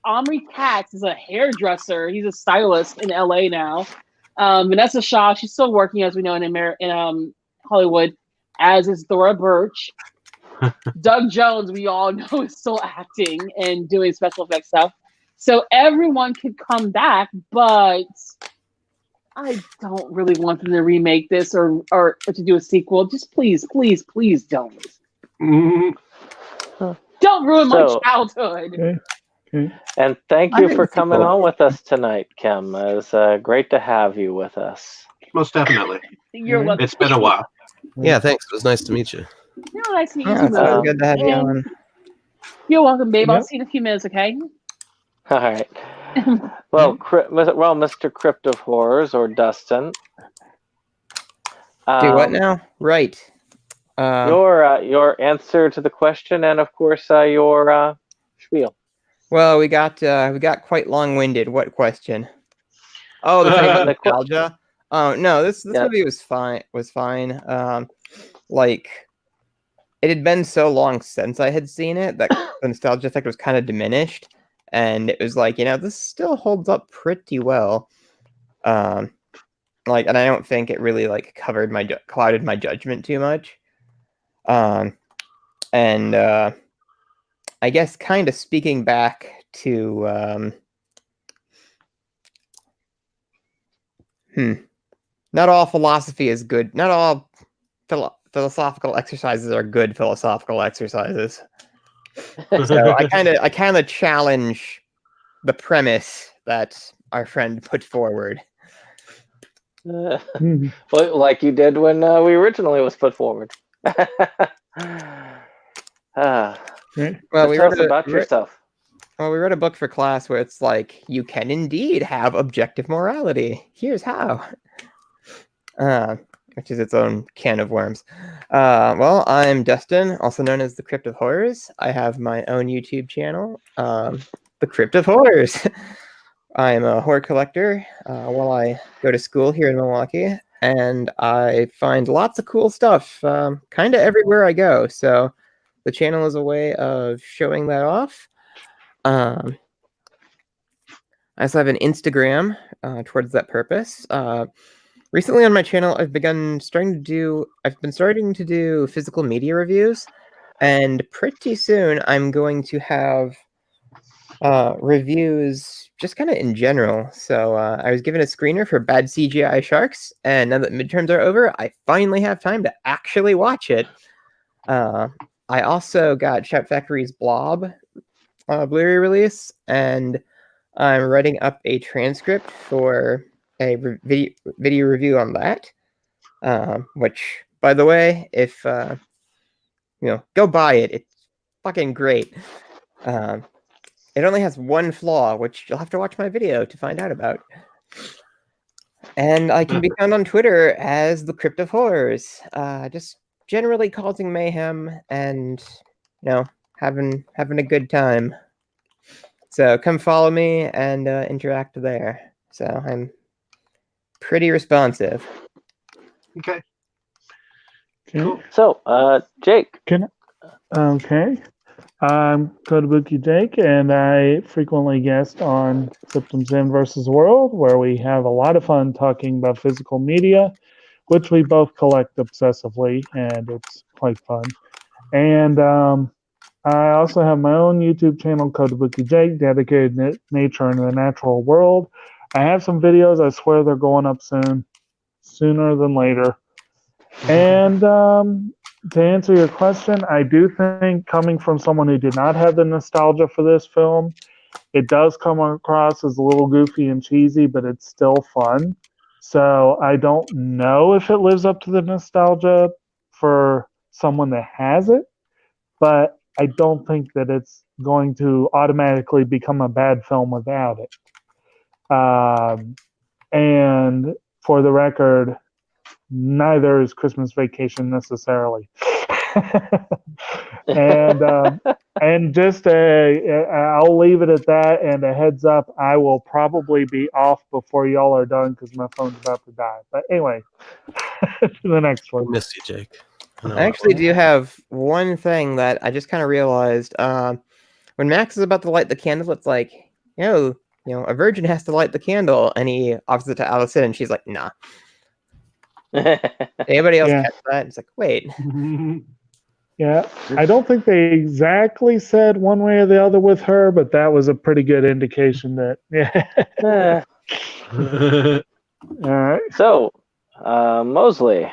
Omri Katz is a hairdresser. He's a stylist in LA now. Vanessa Shaw, she's still working, as we know, in Hollywood, as is Thora Birch. Doug Jones, we all know, is still acting and doing special effects stuff. So everyone could come back, but I don't really want them to remake this or to do a sequel. Just please don't. Don't ruin my childhood. Okay. And thank you for coming on with us tonight, Kim. It was great to have you with us. Most definitely. You're welcome. It's been a while. Yeah, thanks. It was nice to meet you. Nice to meet you Yeah, too, it's always Mo. good to have you on. You're welcome, babe. I'll Yep. see you in a few minutes, okay? All right. Well, Mr. Crypt of Horrors, or Dustin. Do what now? Right. Your answer to the question, and of course your spiel. Well, we got quite long-winded. What question? Oh, the thing about nostalgia. Oh no, this movie was fine. Like, it had been so long since I had seen it that the nostalgia effect was kind of diminished, and it was like, this still holds up pretty well. And I don't think it really clouded my judgment too much. And I guess kind of speaking back to not all philosophy is good. Not all philosophical exercises are good philosophical exercises. So I kind of challenge the premise that our friend put forward. Well, like you did when we originally was put forward. Well, tell us about yourself. Well, we read a book for class where it's like, you can indeed have objective morality. Here's how. Which is its own can of worms. Well, I'm Dustin, also known as the Crypt of Horrors. I have my own YouTube channel, the Crypt of Horrors. I am a horror collector while I go to school here in Milwaukee, and I find lots of cool stuff kind of everywhere I go. So the channel is a way of showing that off. I also have an Instagram towards that purpose. Recently on my channel, I've been starting to do physical media reviews, and pretty soon I'm going to have reviews just kind of in general. So I was given a screener for Bad CGI Sharks, and now that midterms are over, I finally have time to actually watch it. I also got Shout Factory's Blob Blu-ray release, and I'm writing up a transcript for a video review on that. Which, by the way, if go buy it. It's fucking great. It only has one flaw, which you'll have to watch my video to find out about. And I can be found on Twitter as the Crypt of Horrors, just generally causing mayhem and having a good time. So come follow me and interact there. So I'm pretty responsive. Okay. Okay. Cool. So, Jake. Okay. I'm Kotobuki Jake, and I frequently guest on Septum Sin versus World, where we have a lot of fun talking about physical media, which we both collect obsessively, and it's quite fun. And I also have my own YouTube channel, Kotobuki Jake, dedicated to nature and the natural world. I have some videos. I swear they're going up soon, sooner than later. And to answer your question, I do think coming from someone who did not have the nostalgia for this film, it does come across as a little goofy and cheesy, but it's still fun. So I don't know if it lives up to the nostalgia for someone that has it, but I don't think that it's going to automatically become a bad film without it. And for the record, neither is Christmas Vacation necessarily. And just I'll leave it at that. And a heads up, I will probably be off before y'all are done because my phone's about to die. But anyway, to the next one. Miss you, Jake. I actually do have one thing that I just kind of realized. When Max is about to light the candle, it's like, a virgin has to light the candle, and he offers it to Allison, and she's like, nah. Anybody else catch that? It's like, wait. Yeah, I don't think they exactly said one way or the other with her, but that was a pretty good indication that. Yeah. All right. So, Mosley.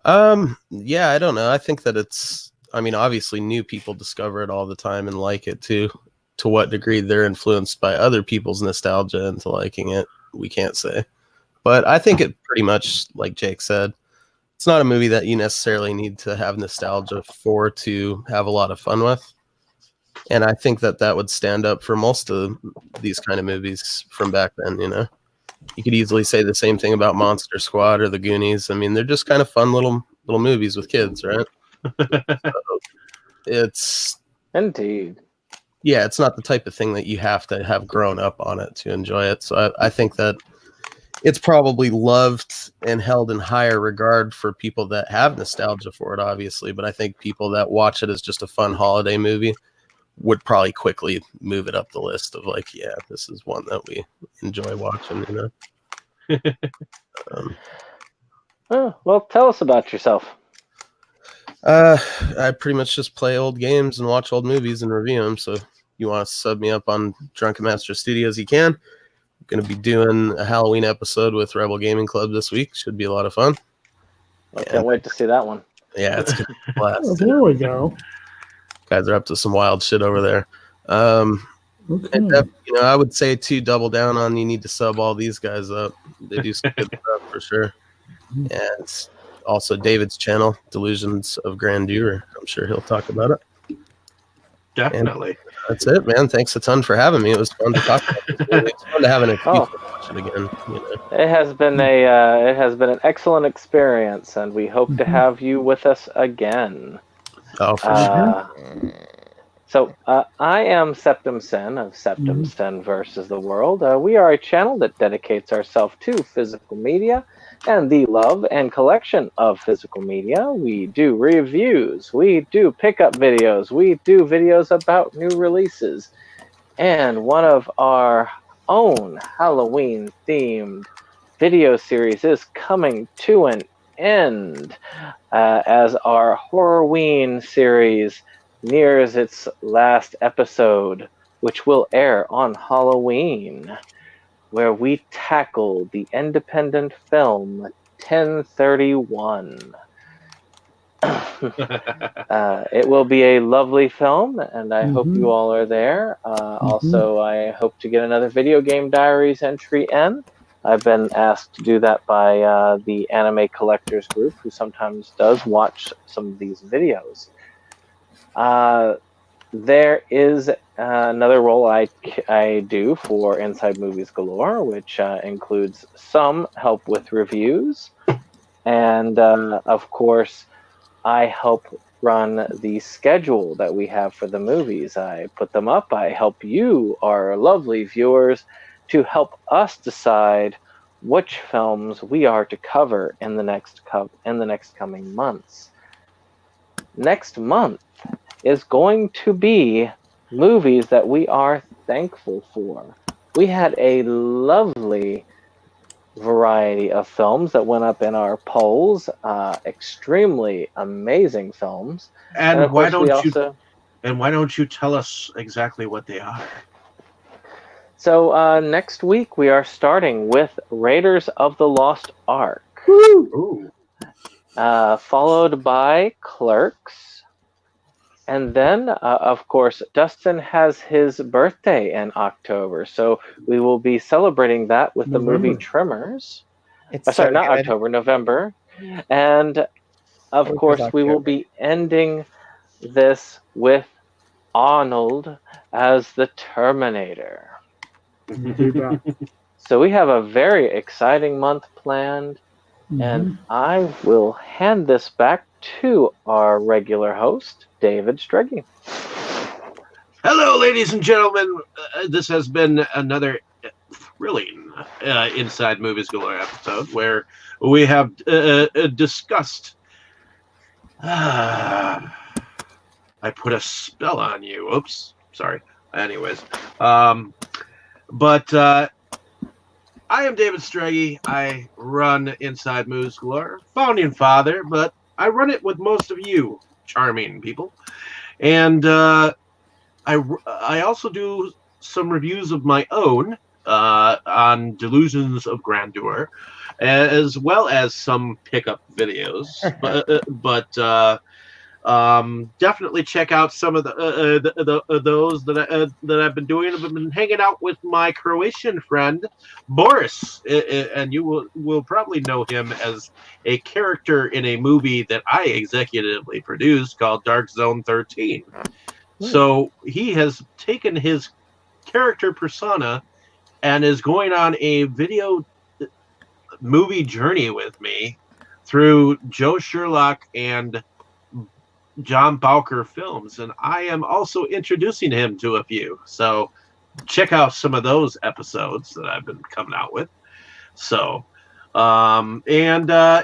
Yeah, I don't know. I think that obviously new people discover it all the time and like it too. To what degree they're influenced by other people's nostalgia into liking it, we can't say. But I think it pretty much, like Jake said, it's not a movie that you necessarily need to have nostalgia for to have a lot of fun with. And I think that would stand up for most of these kind of movies from back then, You could easily say the same thing about Monster Squad or The Goonies. I mean, they're just kind of fun little movies with kids, right? So it's... Indeed. Yeah, it's not the type of thing that you have to have grown up on it to enjoy it. So I think that it's probably loved and held in higher regard for people that have nostalgia for it, obviously. But I think people that watch it as just a fun holiday movie would probably quickly move it up the list of like, yeah, this is one that we enjoy watching, Well, tell us about yourself. I pretty much just play old games and watch old movies and review them. So you want to sub me up on Drunken Master Studios, you can. I'm going to be doing a Halloween episode with Rebel Gaming Club this week. Should be a lot of fun. I can't wait to see that one. Yeah, it's going to be a blast. Oh, there we go. Guys are up to some wild shit over there. Okay. And I would say too, double down on, you need to sub all these guys up. They do some good stuff for sure. And also David's channel, Delusions of Grandeur. I'm sure he'll talk about it. Definitely. And that's it, man. Thanks a ton for having me. It was fun to talk about this movie. It's fun to have an excuse to watch it again. It has been an excellent experience, and we hope to have you with us again. Oh, for sure. So I am Septum Sin of Septum Sin versus the World. We are a channel that dedicates ourselves to physical media and the love and collection of physical media. We do reviews, we do pickup videos, we do videos about new releases, and one of our own Halloween-themed video series is coming to an end as our Horrorween series nears its last episode, which will air on Halloween, where we tackle the independent film 1031. It will be a lovely film, and I hope you all are there. Also, I hope to get another Video Game Diaries entry in. I've been asked to do that by the Anime Collectors group, who sometimes does watch some of these videos. There is another role I do for Inside Movies Galore, which includes some help with reviews. And, of course, I help run the schedule that we have for the movies. I put them up. I help you, our lovely viewers, to help us decide which films we are to cover in the next coming months. Next month is going to be movies that we are thankful for. We had a lovely variety of films that went up in our polls. Extremely amazing films. And of why course, we don't you? also. And why don't you tell us exactly what they are? So next week we are starting with Raiders of the Lost Ark, Ooh. followed by Clerks, and then of course Dustin has his birthday in October, so we will be celebrating that with the movie November. Tremors. It's Sorry, so not good. October, November, and of Which course is we will October. be ending this with Arnold as the Terminator. Do that. So we have a very exciting month planned, and I will hand this back to our regular host, David Struggy. Hello, ladies and gentlemen. This has been another thrilling Inside Movies Galore episode where we have discussed. I put a spell on you. Oops, sorry. Anyways, but I am David Struggy. I run Inside Movies Galore, founding father, but I run it with most of you charming people, and I also do some reviews of my own on Delusions of Grandeur, as well as some pickup videos. but definitely check out some of those that I've been doing. I've been hanging out with my Croatian friend Boris, and you will probably know him as a character in a movie that I executively produced called Dark Zone 13. So he has taken his character persona and is going on a video movie journey with me through Joe Sherlock and John Bowker films, and I am also introducing him to a few. So check out some of those episodes that I've been coming out with. So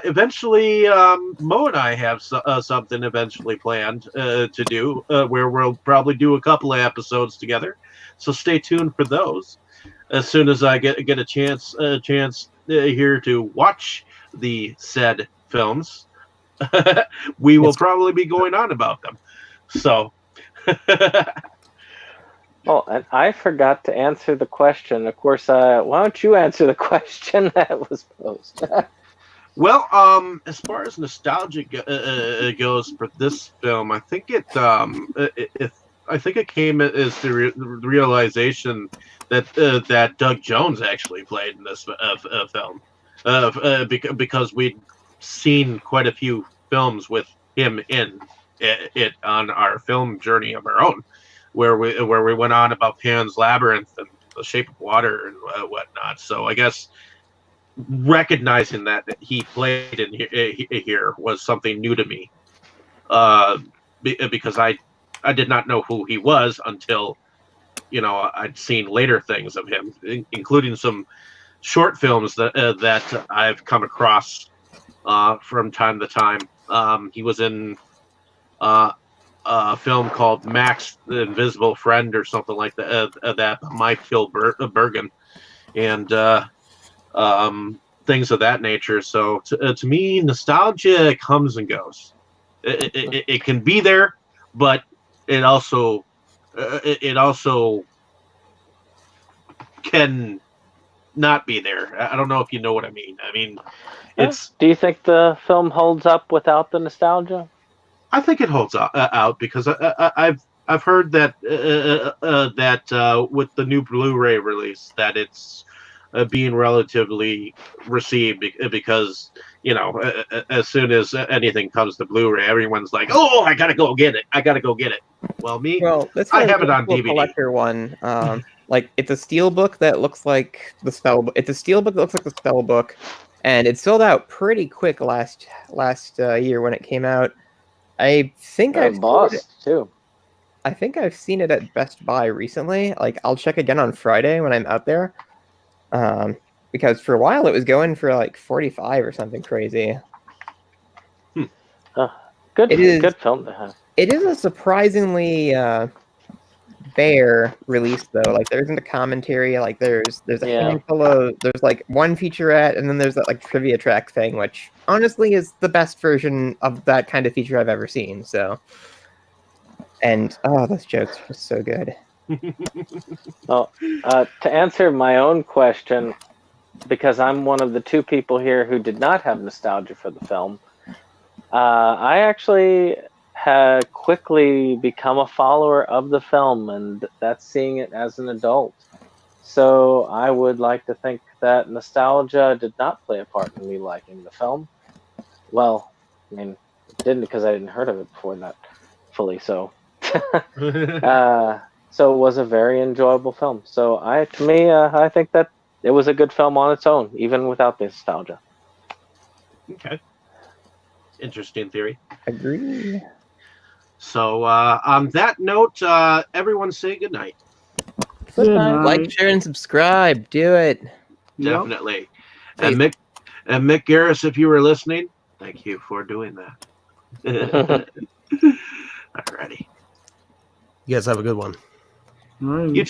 eventually Mo and I have something eventually planned to do where we'll probably do a couple of episodes together. So stay tuned for those. As soon as I get a chance here to watch the said films, we will probably be going on about them. So. Oh, and I forgot to answer the question. Of course, why don't you answer the question that was posed? Well, as far as nostalgia goes for this film, I think it came as the realization that Doug Jones actually played in this film, because we'd seen quite a few films with him in it on our film journey of our own, where we went on about Pan's Labyrinth and The Shape of Water and whatnot. So I guess recognizing that he played in here was something new to me, because I did not know who he was until I'd seen later things of him, including some short films that I've come across from time to time. He was in a film called Max the Invisible Friend or something like that by Phil Bergen, and things of that nature. So to me, nostalgia comes and goes. It can be there, but it also can not be there. I don't know if you know what I mean. I mean, it's. Do you think the film holds up without the nostalgia? I think it holds out because I've heard that with the new Blu-ray release that it's being relatively received because as soon as anything comes to Blu-ray, everyone's like, "Oh, I gotta go get it! I gotta go get it." Well, That's I have it on DVD. Collector one. Like it's a steel book that looks like the spell. It's a steel book that looks like the spell book, and it sold out pretty quick last year when it came out. I think I've too. I think I've seen it at Best Buy recently. Like I'll check again on Friday when I'm out there. because for a while it was going for like 45 or something crazy. Good film to have. It is a surprisingly bare release though. Like there isn't a commentary. Like there's a handful of there's like one featurette, and then there's that like trivia track thing, which honestly is the best version of that kind of feature I've ever seen. So, and those jokes are so good. Well, to answer my own question, because I'm one of the two people here who did not have nostalgia for the film, I actually had quickly become a follower of the film, and that's seeing it as an adult. So I would like to think that nostalgia did not play a part in me liking the film. Well, I mean, it didn't, because I didn't heard of it before that fully. So, so it was a very enjoyable film. So I think that it was a good film on its own, even without the nostalgia. Okay. Interesting theory. Agree. So on that note, everyone say goodnight. Good night. Like, share, and subscribe. Do it. Definitely. Yep. And Mick Garris, if you were listening, thank you for doing that. Alrighty. You guys have a good one. All right. You